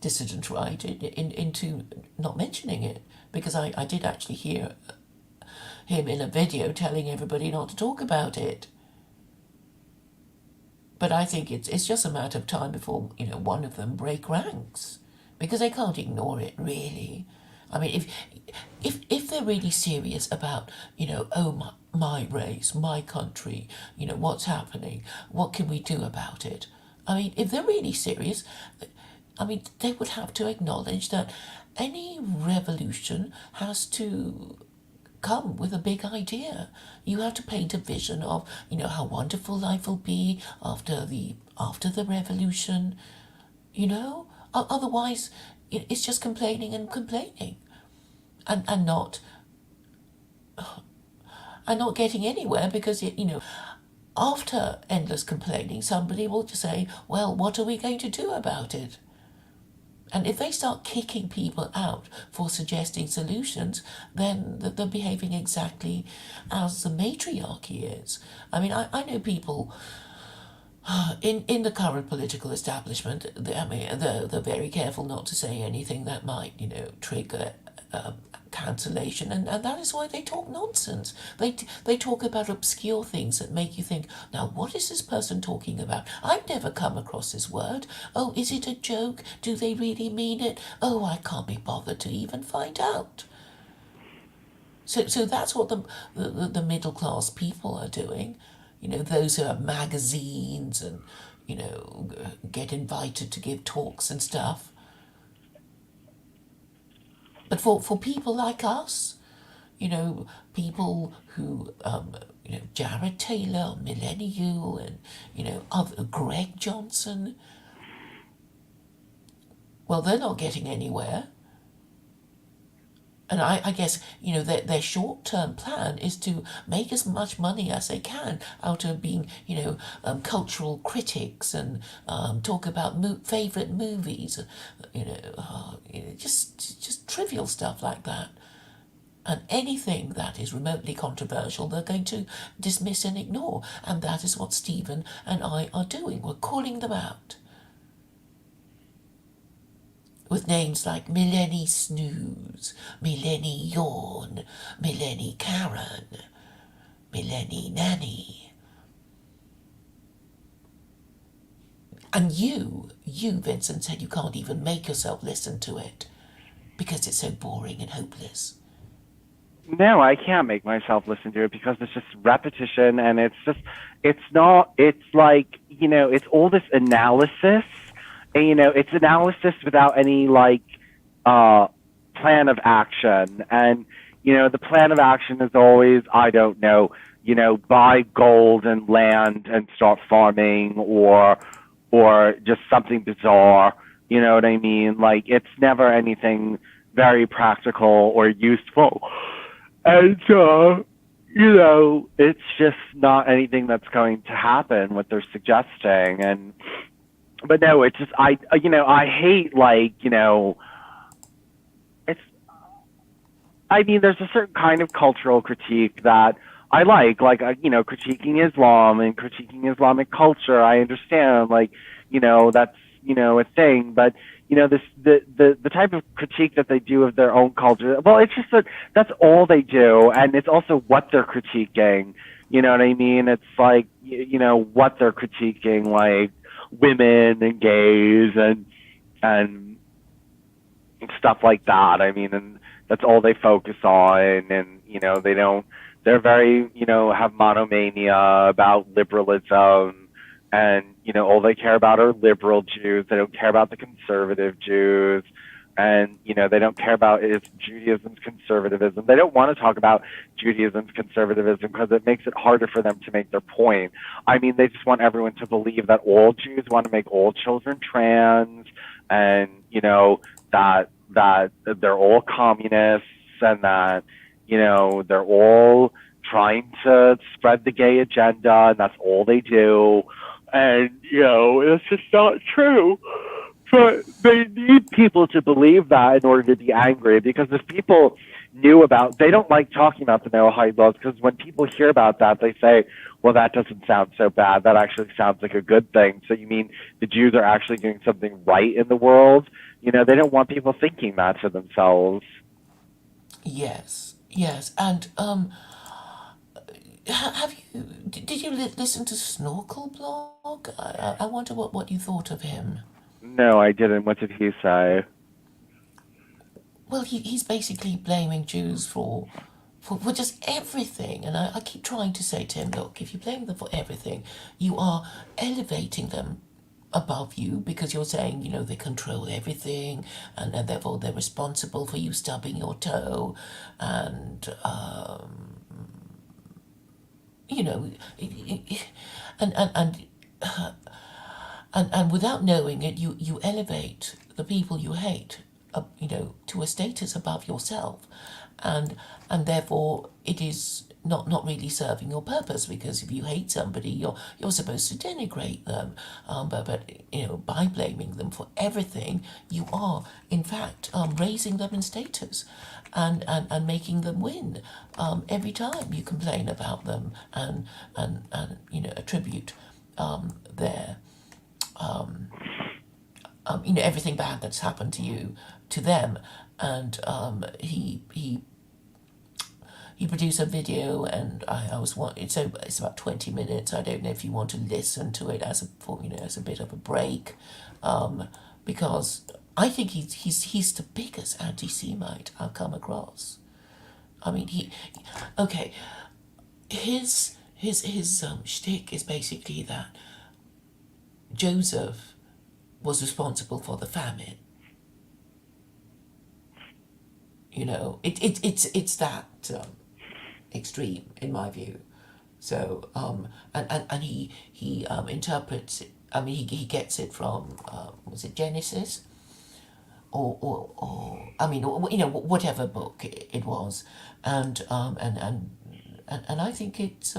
dissident right into not mentioning it, because I did actually hear him in a video telling everybody not to talk about it. But I think it's just a matter of time before one of them break ranks, because they can't ignore it really. I mean, if they're really serious about oh my race, my country, what's happening, what can we do about it? I mean, if they're really serious, I mean, they would have to acknowledge that any revolution has to come with a big idea. You have to paint a vision of, how wonderful life will be after the revolution. Otherwise, it's just complaining and complaining, and not getting anywhere, because after endless complaining, somebody will just say, well, what are we going to do about it? And if they start kicking people out for suggesting solutions, then they're behaving exactly as the matriarchy is. I mean, I know people in the current political establishment. They're very careful not to say anything that might, trigger cancellation, and that is why they talk nonsense. They talk about obscure things that make you think, now what is this person talking about? I've never come across this word. Oh, is it a joke? Do they really mean it? Oh, I can't be bothered to even find out. So that's what the middle class people are doing. Those who have magazines and get invited to give talks and stuff. But for people like us, people who, Jared Taylor, Millennial, and, other, Greg Johnson, well, they're not getting anywhere. And I guess, their short-term plan is to make as much money as they can out of being, cultural critics, and talk about favourite movies, just trivial stuff like that. And anything that is remotely controversial, they're going to dismiss and ignore. And that is what Stephen and I are doing. We're calling them out with names like Millennie Snooze, Millennie Yawn, Millennie Karen, Millennie Nanny. And you, Vincent, said you can't even make yourself listen to it because it's so boring and hopeless. No, I can't make myself listen to it because it's just repetition, and it's not, it's like, it's all this analysis, and, it's analysis without any, like, uh, plan of action. And, the plan of action is always, I don't know, buy gold and land and start farming, or just something bizarre. You know what I mean? Like, it's never anything very practical or useful. And it's just not anything that's going to happen what they're suggesting. And but no, it's just, I hate, like, it's I mean, there's a certain kind of cultural critique that I like, critiquing Islam and critiquing Islamic culture. I understand, like, that's, a thing. But, the type of critique that they do of their own culture, well, it's just that that's all they do. And it's also what they're critiquing. You know what I mean? It's like, what they're critiquing, like women and gays and stuff like that. I mean, and that's all they focus on. And, they don't, they're very, have monomania about liberalism. And, all they care about are liberal Jews. They don't care about the conservative Jews. And, they don't care about is Judaism's conservatism. They don't want to talk about Judaism's conservatism because it makes it harder for them to make their point. I mean, they just want everyone to believe that all Jews want to make all children trans, and, that they're all communists, and that, they're all trying to spread the gay agenda, and that's all they do. And, it's just not true. But they need people to believe that in order to be angry, because if people they don't like talking about the Noahide laws, because when people hear about that, they say, well, that doesn't sound so bad. That actually sounds like a good thing. So you mean the Jews are actually doing something right in the world? They don't want people thinking that to themselves. Yes, yes. And have you did you listen to Snorkel blog? I wonder what you thought of him. No, I didn't. What did he say? Well, he's basically blaming Jews for just everything. And I keep trying to say to him, look, if you blame them for everything, you are elevating them above you, because you're saying, they control everything, and therefore they're responsible for you stubbing your toe. And, you know, and, and, and, and without knowing it, you elevate the people you hate, to a status above yourself, and therefore it is not really serving your purpose, because if you hate somebody, you're supposed to denigrate them, but by blaming them for everything, you are in fact raising them in status, and making them win every time you complain about them, and attribute their everything bad that's happened to you to them. And he produced a video, and I was it's about 20 minutes. I don't know if you want to listen to it as a bit of a break, because I think he's the biggest anti-Semite I've come across. I mean, okay, his shtick is basically that Joseph was responsible for the famine. It's that extreme in my view. So and he interprets it. I mean, he gets it from was it Genesis, or I mean, whatever book it was. And I think it's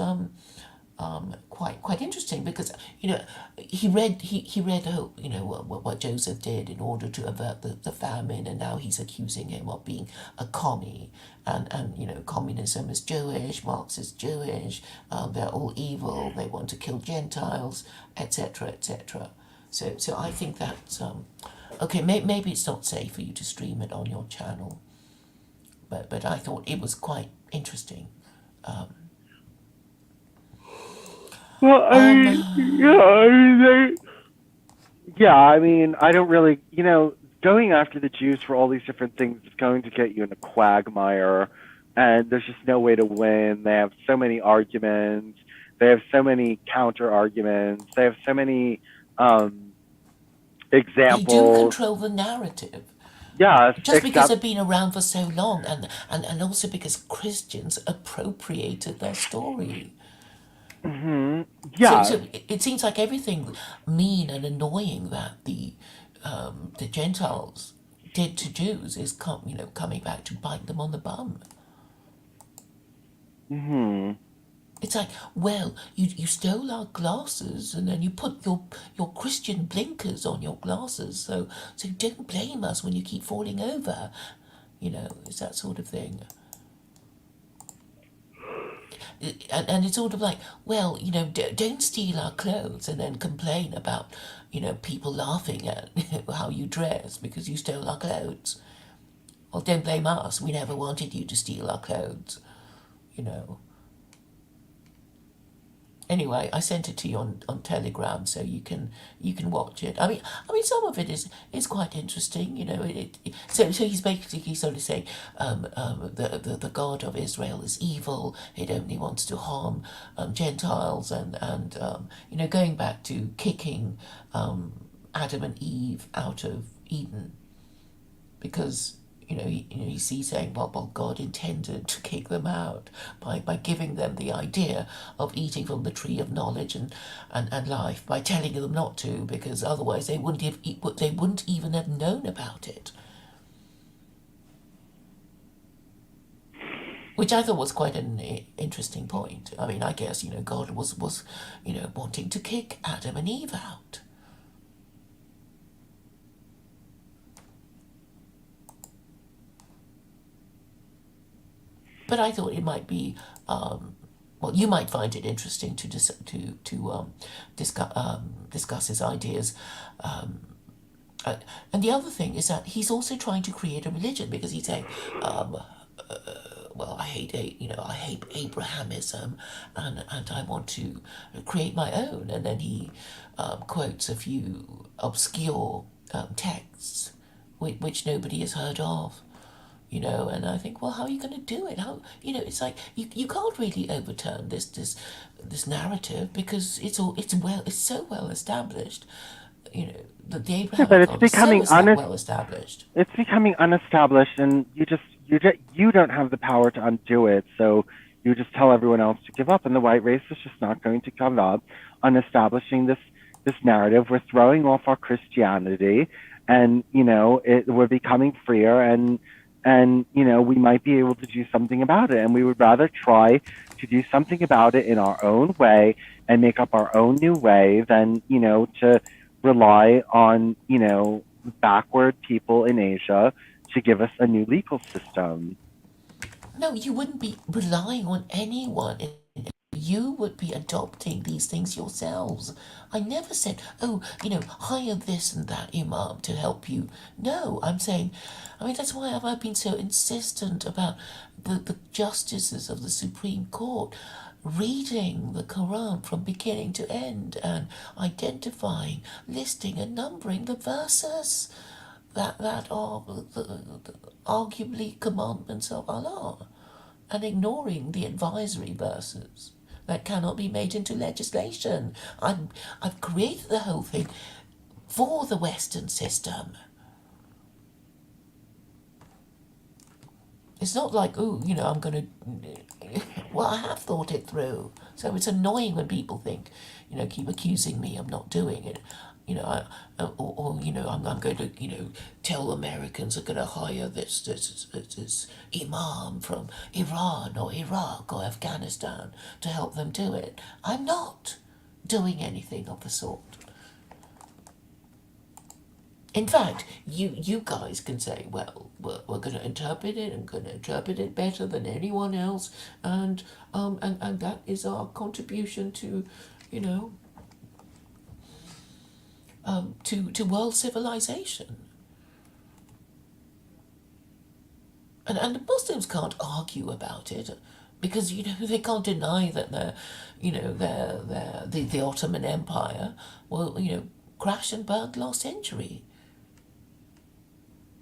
quite interesting, because he read what Joseph did in order to avert the famine, and now he's accusing him of being a commie, and communism is Jewish, Marx is Jewish, they're all evil, they want to kill Gentiles, etc., etc. So I think that okay, maybe it's not safe for you to stream it on your channel, but I thought it was quite interesting. Well, I mean, yeah, I mean, I don't really, going after the Jews for all these different things is going to get you in a quagmire and there's just no way to win. They have so many arguments. They have so many counter arguments. They have so many um, They do examples. control the narrative. Yes, Just because except they've been around for so long, and also because Christians appropriated their story. mhm, So, yes, so it seems like everything mean and annoying that the Gentiles did to Jews is coming back to bite them on the bum. mhm. It's like, well, you stole our glasses and then you put your Christian blinkers on your glasses, so don't blame us when you keep falling over. It's that sort of thing. And it's sort of like, well, don't steal our clothes and then complain about, people laughing at how you dress because you stole our clothes. Well, don't blame us. We never wanted you to steal our clothes, you know. Anyway, I sent it to you on Telegram so you can watch it. I mean, some of it is quite interesting. So he's basically sort of saying the God of Israel is evil. It only wants to harm Gentiles and going back to kicking Adam and Eve out of Eden because he's saying, well, God intended to kick them out by giving them the idea of eating from the tree of knowledge and life, by telling them not to, because otherwise they wouldn't even have known about it. Which I thought was quite an interesting point. I mean, I guess God was wanting to kick Adam and Eve out. But I thought it might be, well, you might find it interesting to discuss his ideas. And the other thing is that he's also trying to create a religion because he's saying, well, I hate Abrahamism, and I want to create my own. And then he quotes a few obscure texts which nobody has heard of. And I think, well, how are you going to do it? It's like you can't really overturn this narrative because it's so well established. That the Yeah, but Abrahamic it's God is so becoming well established. it's becoming unestablished, and you don't have the power to undo it. So you just tell everyone else to give up, and the white race is just not going to give up on establishing this narrative. We're throwing off our Christianity, and we're becoming freer, and we might be able to do something about it. And we would rather try to do something about it in our own way and make up our own new way than to rely on backward people in Asia to give us a new legal system. No, you wouldn't be relying on anyone. You would be adopting these things yourselves. I never said, oh, hire this and that imam to help you. No, I'm saying, that's why I've been so insistent about the justices of the Supreme Court reading the Quran from beginning to end and identifying, listing, and numbering the verses that are arguably commandments of Allah, and ignoring the advisory verses that cannot be made into legislation. I've created the whole thing for the Western system. It's not like, oh, I'm going to. Well, I have thought it through. So it's annoying when people think, keep accusing me of not doing it. I'm going to, tell Americans are going to hire this imam from Iran or Iraq or Afghanistan to help them do it. I'm not doing anything of the sort. In fact, you guys can say, well, we're going to interpret it and going to interpret it better than anyone else, and that is our contribution to, you know, to world civilization. And the Muslims can't argue about it because they can't deny that the Ottoman Empire will crashed and burned last century.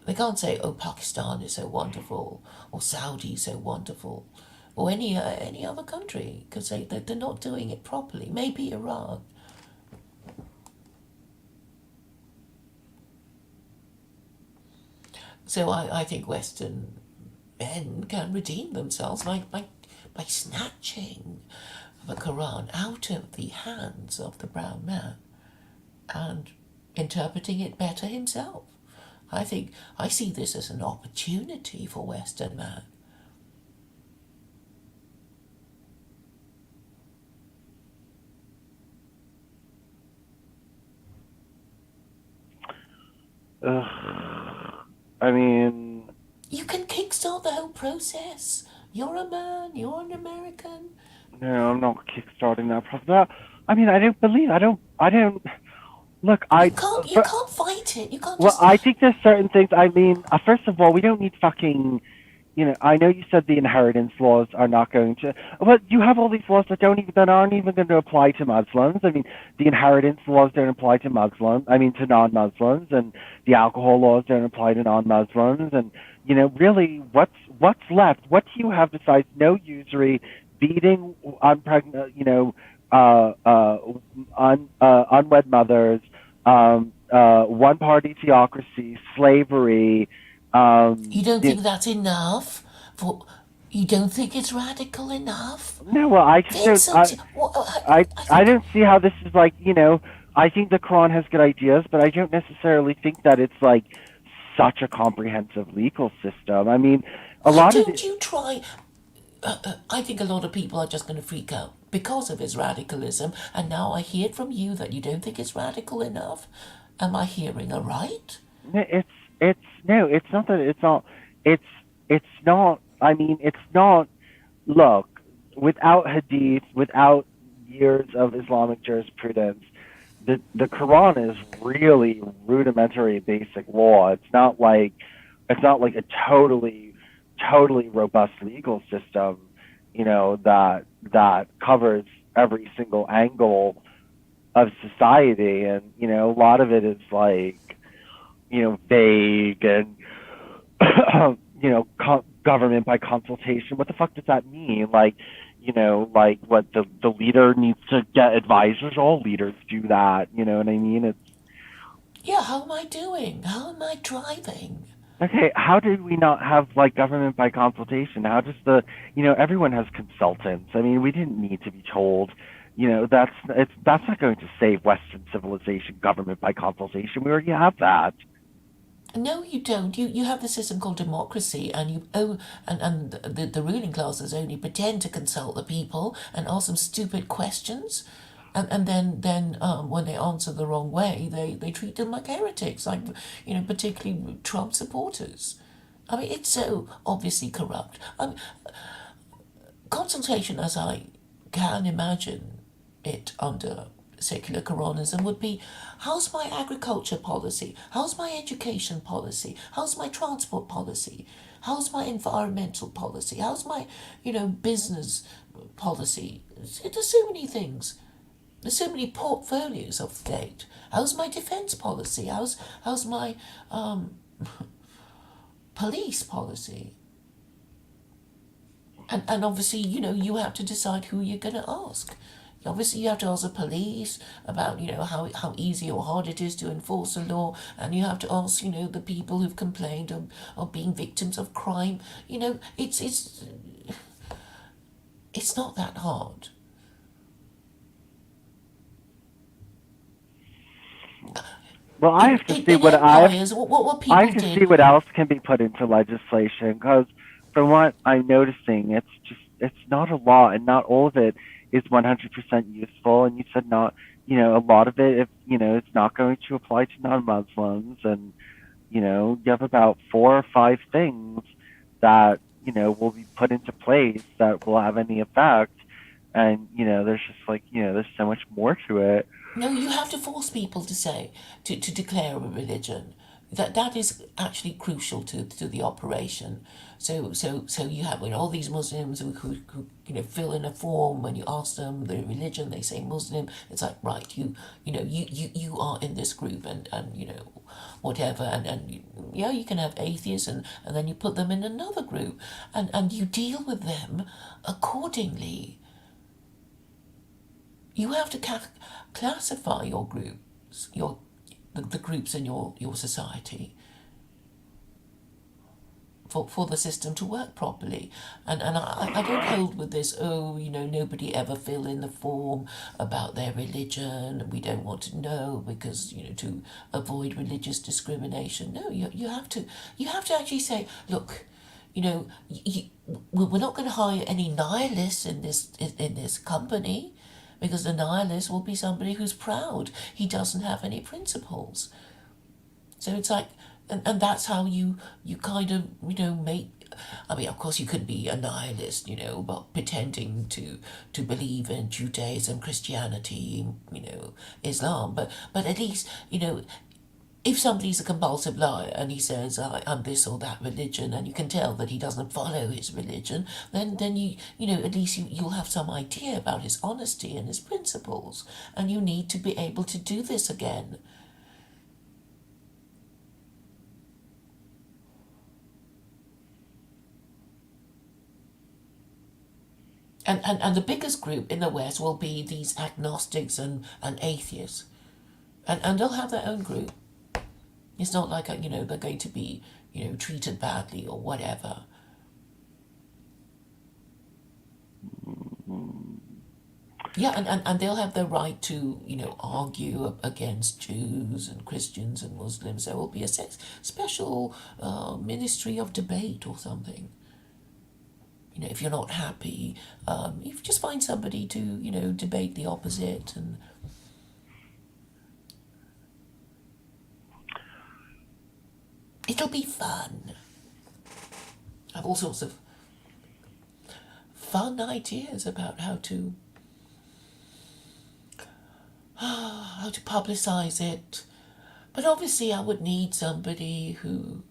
They can't say, "Oh, Pakistan is so wonderful," or "Saudi is so wonderful," or any other country, because they're not doing it properly. Maybe Iran. So I think Western men can redeem themselves by snatching the Quran out of the hands of the brown man and interpreting it better himself. I see this as an opportunity for Western man. I mean, You can kickstart the whole process. You're a man, you're an American. no, I'm not kickstarting that process. I mean, I don't, look, You can't fight it. You can't well, just I think there's certain things, I mean, first of all, we don't need fucking, I know you said the inheritance laws are not going to, but you have all these laws that aren't even going to apply to Muslims. I mean, the inheritance laws don't apply to to non-Muslims, and the alcohol laws don't apply to non-Muslims, and really, what's left? What do you have besides no usury, beating unpregnant, unwed mothers, one-party theocracy, slavery. you don't think that's enough for you don't think it's radical enough? No, well, I just don't. Vincent, I I think don't see how this is like. I think the Quran has good ideas, but I don't necessarily think that it's like such a comprehensive legal system. I mean, a why lot of don't it. you try I think a lot of people are just going to freak out because of his radicalism, and now I hear from you that you don't think it's radical enough. Am I hearing aright? It's no, it's not that it's not. It's it's not. I mean, it's not. Look, without hadith, without years of Islamic jurisprudence, the Quran is really rudimentary basic law. It's not like a totally robust legal system, that covers every single angle of society, and a lot of it is like vague and government by consultation. What the fuck does that mean? Like what the leader needs to get advisors. All leaders do that. You know what I mean? It's Yeah, how am I doing? How am I driving? okay. How did we not have like government by consultation? How does everyone has consultants? I mean, we didn't need to be told. That's not going to save Western civilization. Government by consultation. We already have that. No, you don't. You have the system called democracy, and the ruling classes only pretend to consult the people and ask them stupid questions, and then when they answer the wrong way, they treat them like heretics, like particularly Trump supporters. I mean, it's so obviously corrupt. Consultation, as I can imagine it under secular Quranism, would be: how's my agriculture policy? How's my education policy? How's my transport policy? How's my environmental policy? How's my, business policy? There's so many things. There's so many portfolios of state. How's my defense policy? How's my police policy? And obviously, you have to decide who you're going to ask. Obviously, you have to ask the police about, how easy or hard it is to enforce the law, and you have to ask, the people who've complained of being victims of crime. It's not that hard. Well, I have to see In what I have. empires, what I people have to see did. what else can be put into legislation, because from what I'm noticing, it's not a law, and not all of it is 100% useful. And you said not, a lot of it, if it's not going to apply to non-Muslims, and you have about 4 or 5 things that will be put into place that will have any effect. And there's just there's so much more to it. No, you have to force people to say, to declare a religion. that is actually crucial to the operation. So you have all these Muslims who fill in a form. When you ask them their religion, they say Muslim. It's like, right, you are in this group, and whatever, and yeah, you can have atheists, and then you put them in another group, and you deal with them accordingly. You have to classify your groups, the groups in your society, for the system to work properly. And I don't hold with this, nobody ever fill in the form about their religion, we don't want to know because, to avoid religious discrimination. No, you have to actually say, look, we're not going to hire any nihilists in this company, because the nihilist will be somebody who's proud. He doesn't have any principles. So it's like, and that's how you kind of, make, I mean, of course you could be a nihilist, but pretending to believe in Judaism, Christianity, Islam, but at least, if somebody's a compulsive liar and he says, I'm this or that religion, and you can tell that he doesn't follow his religion, then at least you'll have some idea about his honesty and his principles, and you need to be able to do this again. And the biggest group in the West will be these agnostics and atheists. And they'll have their own group. It's not like, they're going to be, treated badly or whatever. Yeah, and they'll have the right to, argue against Jews and Christians and Muslims. There will be a special ministry of debate or something. If you're not happy, you just find somebody to, debate the opposite. And it'll be fun. I have all sorts of fun ideas about how to publicize it. But obviously I would need somebody who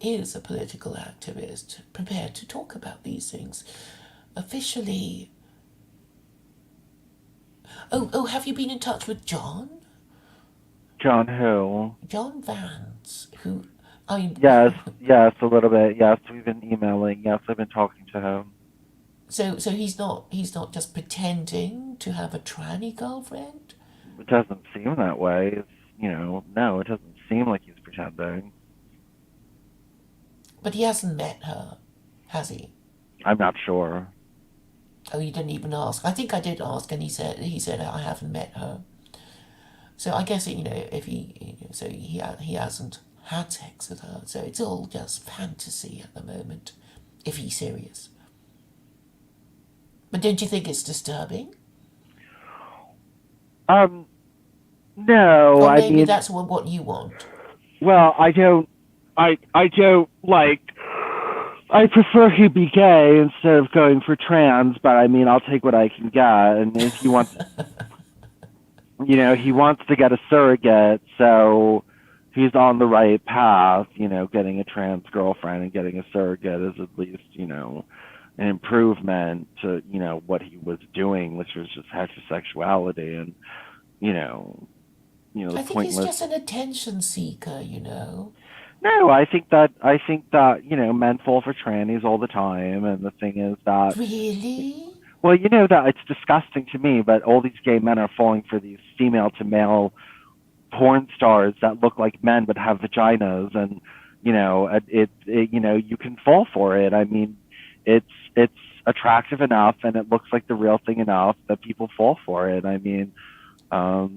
is a political activist, prepared to talk about these things officially. Oh, have you been in touch with John? John who? John Vance, who, I mean... Yes, a little bit. Yes, we've been emailing. Yes, I've been talking to him. So he's not just pretending to have a tranny girlfriend? It doesn't seem that way. It's, no, it doesn't seem like he's pretending. But he hasn't met her, has he? I'm not sure. Oh, you didn't even ask. I think I did ask, and he said I haven't met her. So I guess if he hasn't had sex with her, so it's all just fantasy at the moment, if he's serious. But don't you think it's disturbing? No. Or I maybe mean, that's what you want. Well, I don't like. I prefer he be gay instead of going for trans, but I mean, I'll take what I can get. And if he wants, he wants to get a surrogate, so he's on the right path. Getting a trans girlfriend and getting a surrogate is at least, an improvement to, what he was doing, which was just heterosexuality and, I think pointless. he's just an attention seeker, No, I think that men fall for trannies all the time, and the thing is that Really? well, that it's disgusting to me, but all these gay men are falling for these female to male porn stars that look like men but have vaginas, and you can fall for it. I mean, it's attractive enough and it looks like the real thing enough that people fall for it. I mean, Are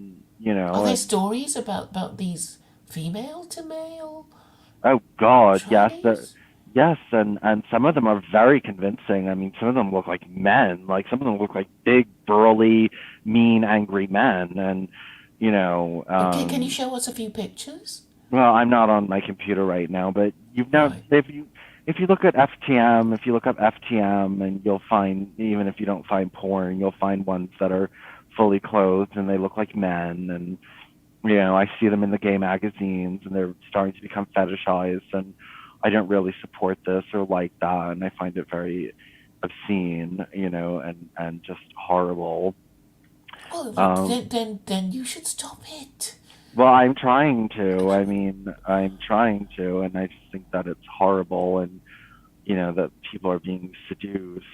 there stories about these female to male? Oh God, trannies? yes, and some of them are very convincing. I mean, some of them look like men. Like some of them look like big, burly, mean, angry men. And Okay, can you show us a few pictures? Well, I'm not on my computer right now, but Right. if you look at FTM, if you look up FTM, and you'll find, even if you don't find porn, you'll find ones that are fully clothed and they look like men, and I see them in the gay magazines, and they're starting to become fetishized, and I don't really support this or like that, and I find it very obscene, and just horrible. Well, Um, then you should stop it. well, I'm trying to. I mean, I'm trying to, and I just think that it's horrible, and that people are being seduced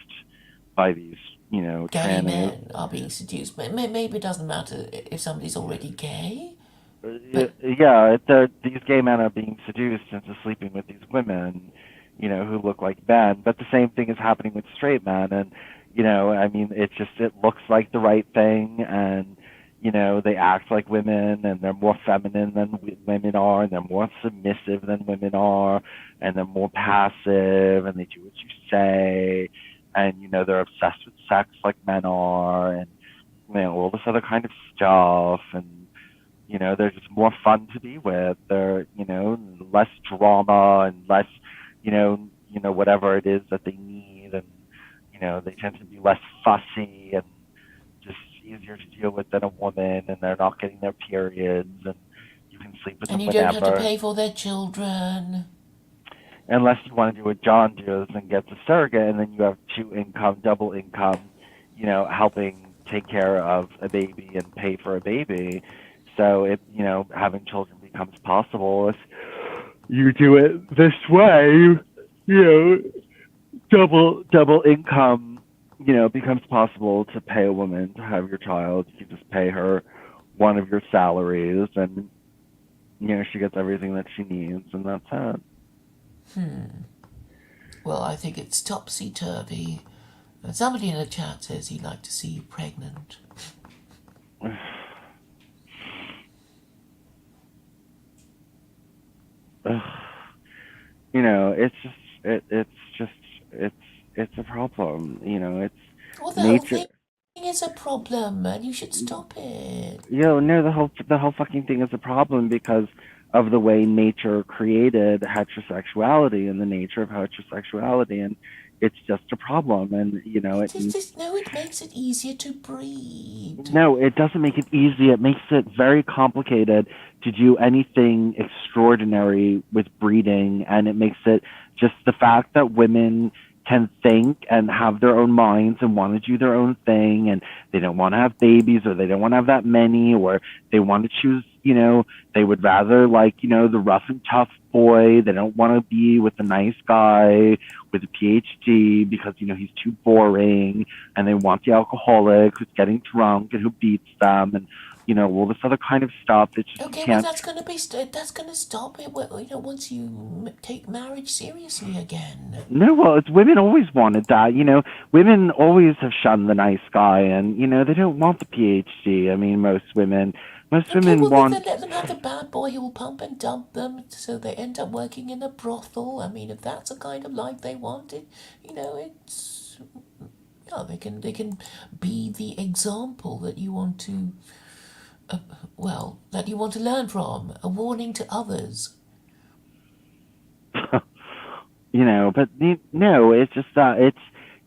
by these, Gay trannies. men are being seduced, but maybe it doesn't matter if somebody's already gay. But Yeah, these gay men are being seduced into sleeping with these women, who look like men. But the same thing is happening with straight men, and I mean, it looks like the right thing, and they act like women, and they're more feminine than women are, and they're more submissive than women are, and they're more passive, and they do what you say, and they're obsessed with sex like men are, and all this other kind of stuff, and they're just more fun to be with. They're, less drama and less, whatever it is that they need, and they tend to be less fussy and just easier to deal with than a woman, and they're not getting their periods, and you can sleep with and them you don't have to whenever, pay for their children. unless you want to do what John does and gets a surrogate, and then you have two income, double income, helping take care of a baby and pay for a baby. So having children becomes possible if you do it this way. Double income, becomes possible to pay a woman to have your child. You can just pay her one of your salaries, and she gets everything that she needs, and that's it. Well, I think it's topsy turvy. And somebody in the chat says he'd like to see you pregnant. It's just it's a problem. It's Well, the whole nature. thing is a problem, and you should stop it. No, the whole fucking thing is a problem because of the way nature created heterosexuality and the nature of heterosexuality, and it's just a problem. And It is this. No, it makes it easier to breed. no, it doesn't make it easy. It makes it very complicated to do anything extraordinary with breeding, and it makes it just the fact that women can think and have their own minds and want to do their own thing, and they don't want to have babies, or they don't want to have that many, or they want to choose, they would rather like, the rough and tough boy. They don't want to be with the nice guy with a PhD because, he's too boring, and they want the alcoholic who's getting drunk and who beats them, and all this other kind of stuff that just you Okay, well can't. that's gonna be that's gonna stop it. Once you take marriage seriously again. No, well, it's women always wanted that. Women always have shunned the nice guy, and they don't want the PhD. I mean, most Okay, women well then want. let them have the bad boy who will pump and dump them, so they end up working in a brothel. I mean, if that's the kind of life they wanted, it's they can be the example that you want to that you want to learn from, a warning to others. But no, it's just that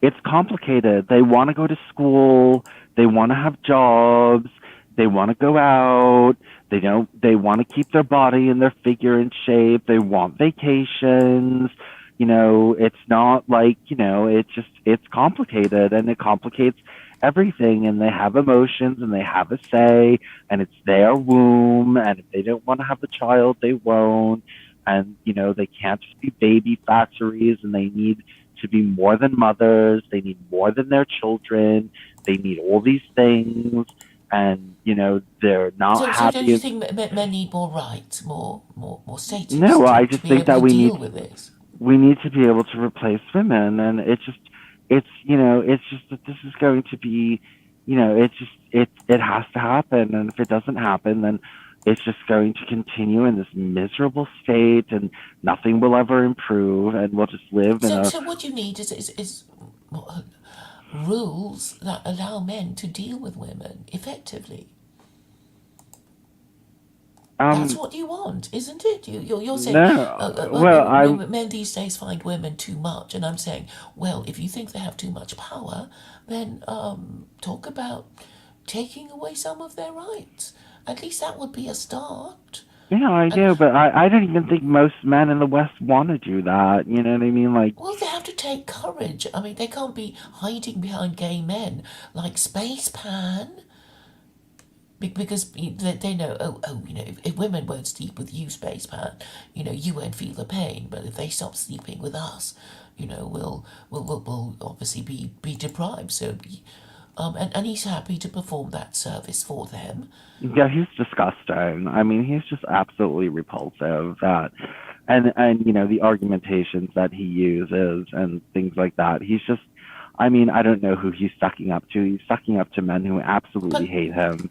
it's complicated. They want to go to school, they want to have jobs, they want to go out, they want to keep their body and their figure in shape, they want vacations. It's not like, it's complicated, and it complicates everything, and they have emotions, and they have a say, and it's their womb, and if they don't want to have the child, they won't. And they can't just be baby factories, and they need to be more than mothers, they need more than their children, they need all these things, and they're not So don't you happy. think men need more rights, more status No, I to just be think able that to deal with this? we need to be able to replace women, and it's just that this is going to be, it has to happen, and if it doesn't happen, then it's just going to continue in this miserable state, and nothing will ever improve, and we'll just live in So a. so what you need is rules that allow men to deal with women effectively. That's um what you want, isn't it? You're saying, no, well, men these days find women too much, and I'm saying, well, if you think they have too much power, then talk about taking away some of their rights. At least that would be a start. Yeah, I And do, but I don't even think most men in the West want to do that. You know what I mean? Like, well, they have to take courage. I mean, they can't be hiding behind gay men like Spacepan. Because they know, if women won't sleep with you, Spacepan, you won't feel the pain. But if they stop sleeping with us, we'll obviously be deprived. So, and he's happy to perform that service for them. yeah, he's disgusting. I mean, he's just absolutely repulsive. And the argumentations that he uses and things like that. He's just, I mean, I don't know who he's sucking up to. He's sucking up to men who absolutely But hate him.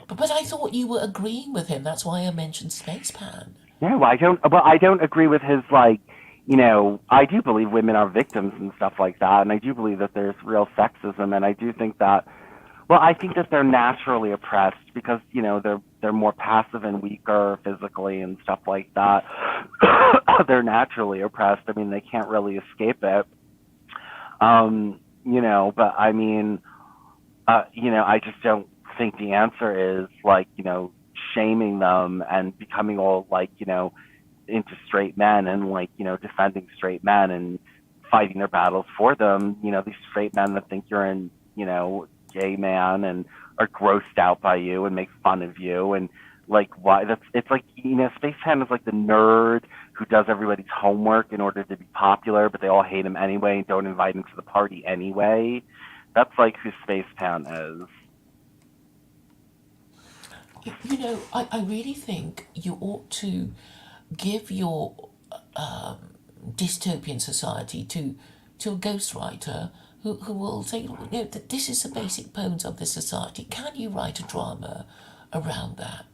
but I thought you were agreeing with him. That's why I mentioned Spacepan. No, I don't. Well, I don't agree with his I do believe women are victims and stuff like that, and I do believe that there's real sexism, and I do think that. Well, I think that they're naturally oppressed because they're more passive and weaker physically and stuff like that. They're naturally oppressed. I mean, they can't really escape it. But I mean, I just don't think the answer is shaming them and becoming all into straight men and defending straight men and fighting their battles for them. These straight men that think you're gay man and are grossed out by you and make fun of you and why it's Spaceman is like the nerd who does everybody's homework in order to be popular, but they all hate him anyway and don't invite him to the party anyway. That's who Spaceman is. I really think you ought to give your dystopian society to a ghostwriter who will say, this is the basic bones of this society. Can you write a drama around that?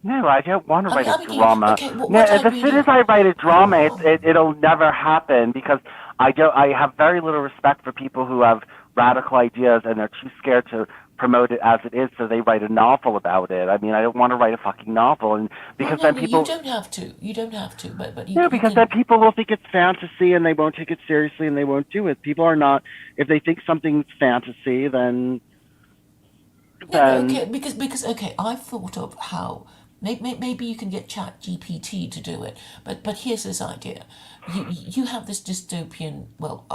No, I don't want to write a mean, drama. okay, No, as soon as I write a drama, it'll never happen because I have very little respect for people who have radical ideas and they're too scared to promote it as it is, so they write a novel about it. I mean, I don't want to write a fucking novel, and because then people. You don't have to. You don't have to. But no, because then people will think it's fantasy and they won't take it seriously and they won't do it. People are not. If they think something's fantasy, then. Okay, because I've thought of how maybe you can get Chat GPT to do it, but here's this idea: you have this dystopian. Well,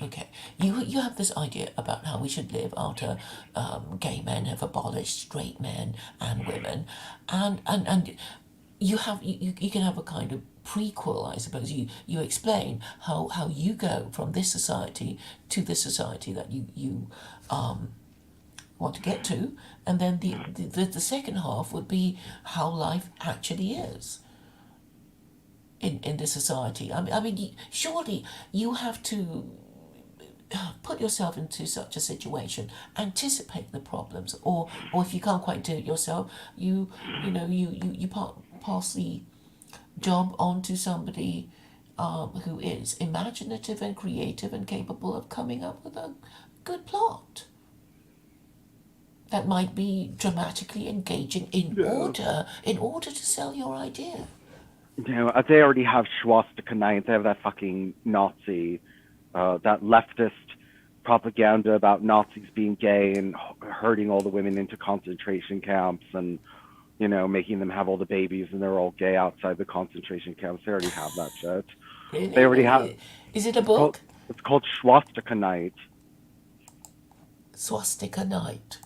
okay, you have this idea about how we should live after gay men have abolished straight men and women, and you can have a kind of prequel, I suppose. You explain how you go from this society to this society that you want to get to, and then the second half would be how life actually is in this society. I mean, surely you have to put yourself into such a situation, anticipate the problems, or if you can't quite do it yourself, you pass the job on to somebody who is imaginative and creative and capable of coming up with a good plot that might be dramatically engaging in order to sell your idea. They already have Swastika Night. They have that fucking Nazi, that leftist propaganda about Nazis being gay and herding all the women into concentration camps and, making them have all the babies and they're all gay outside the concentration camps. They already have that shit. Really? They already have. Is it a book? It's called Swastika Night. Swastika Night.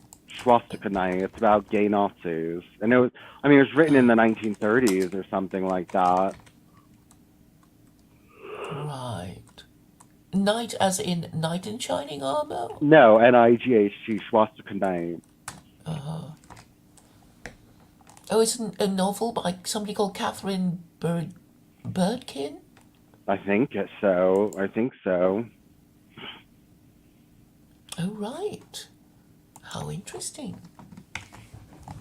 Swastika Night. It's about gay Nazis. And it was written in the 1930s or something like that. Right. Knight as in knight in shining armor? No, Night, Swastika Night. Oh, it's a novel by somebody called Catherine Birdkin? I think so. Oh, right. How interesting.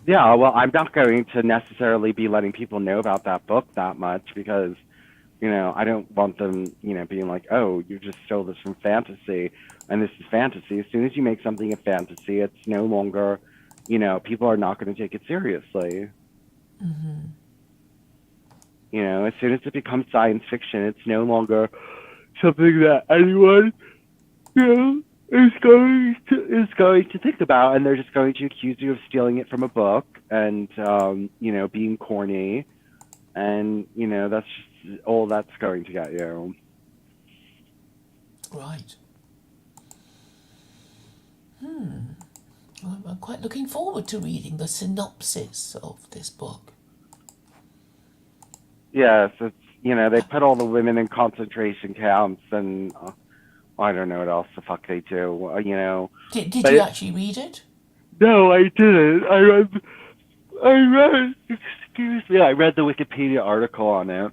Yeah, well, I'm not going to necessarily be letting people know about that book that much because, I don't want them, being like, oh, you just stole this from fantasy and this is fantasy. As soon as you make something a fantasy, it's no longer, people are not going to take it seriously. Mm-hmm. As soon as it becomes science fiction, it's no longer something that anyone, is going to think about, and they're just going to accuse you of stealing it from a book and being corny, and that's just all that's going to get you. Right. I'm quite looking forward to reading the synopsis of this book. Yes, it's they put all the women in concentration camps, and I don't know what else the fuck they do. Did But you actually read it? no, I didn't. Excuse me. I read the Wikipedia article on it,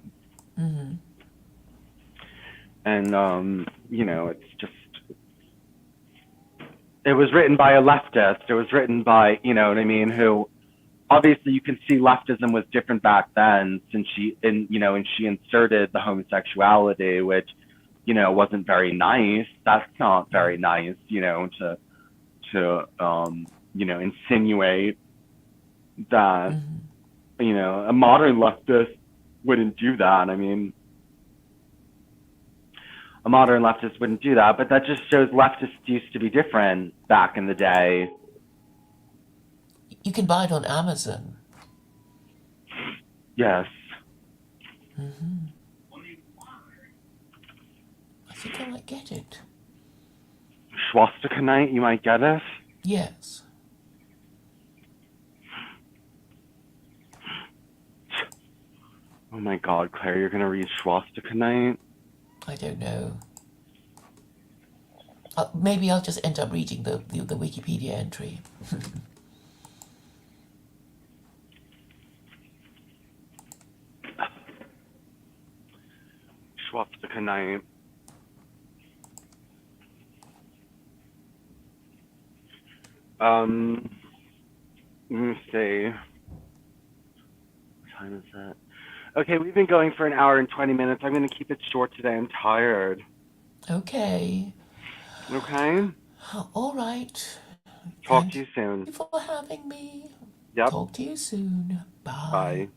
and it's just. It was written by a leftist. It was written by, you know what I mean, who obviously you can see leftism was different back then, since she inserted the homosexuality, which wasn't very nice. That's not very nice, to insinuate that a modern leftist wouldn't do that. I mean, a modern leftist wouldn't do that, but that just shows leftists used to be different back in the day. You can buy it on Amazon. Yes. I think I might get it. Swastika Night, you might get it. Yes. Oh my God, Claire, you're gonna read Swastika Night? I don't know. Maybe I'll just end up reading the Wikipedia entry. Swastika Night. Let me see. What time is that? Okay, we've been going for an hour and 20 minutes. I'm going to keep it short today. I'm tired. Okay. Okay? All right. Talk to you soon. Thank you for having me. Yep. Talk to you soon. Bye. Bye.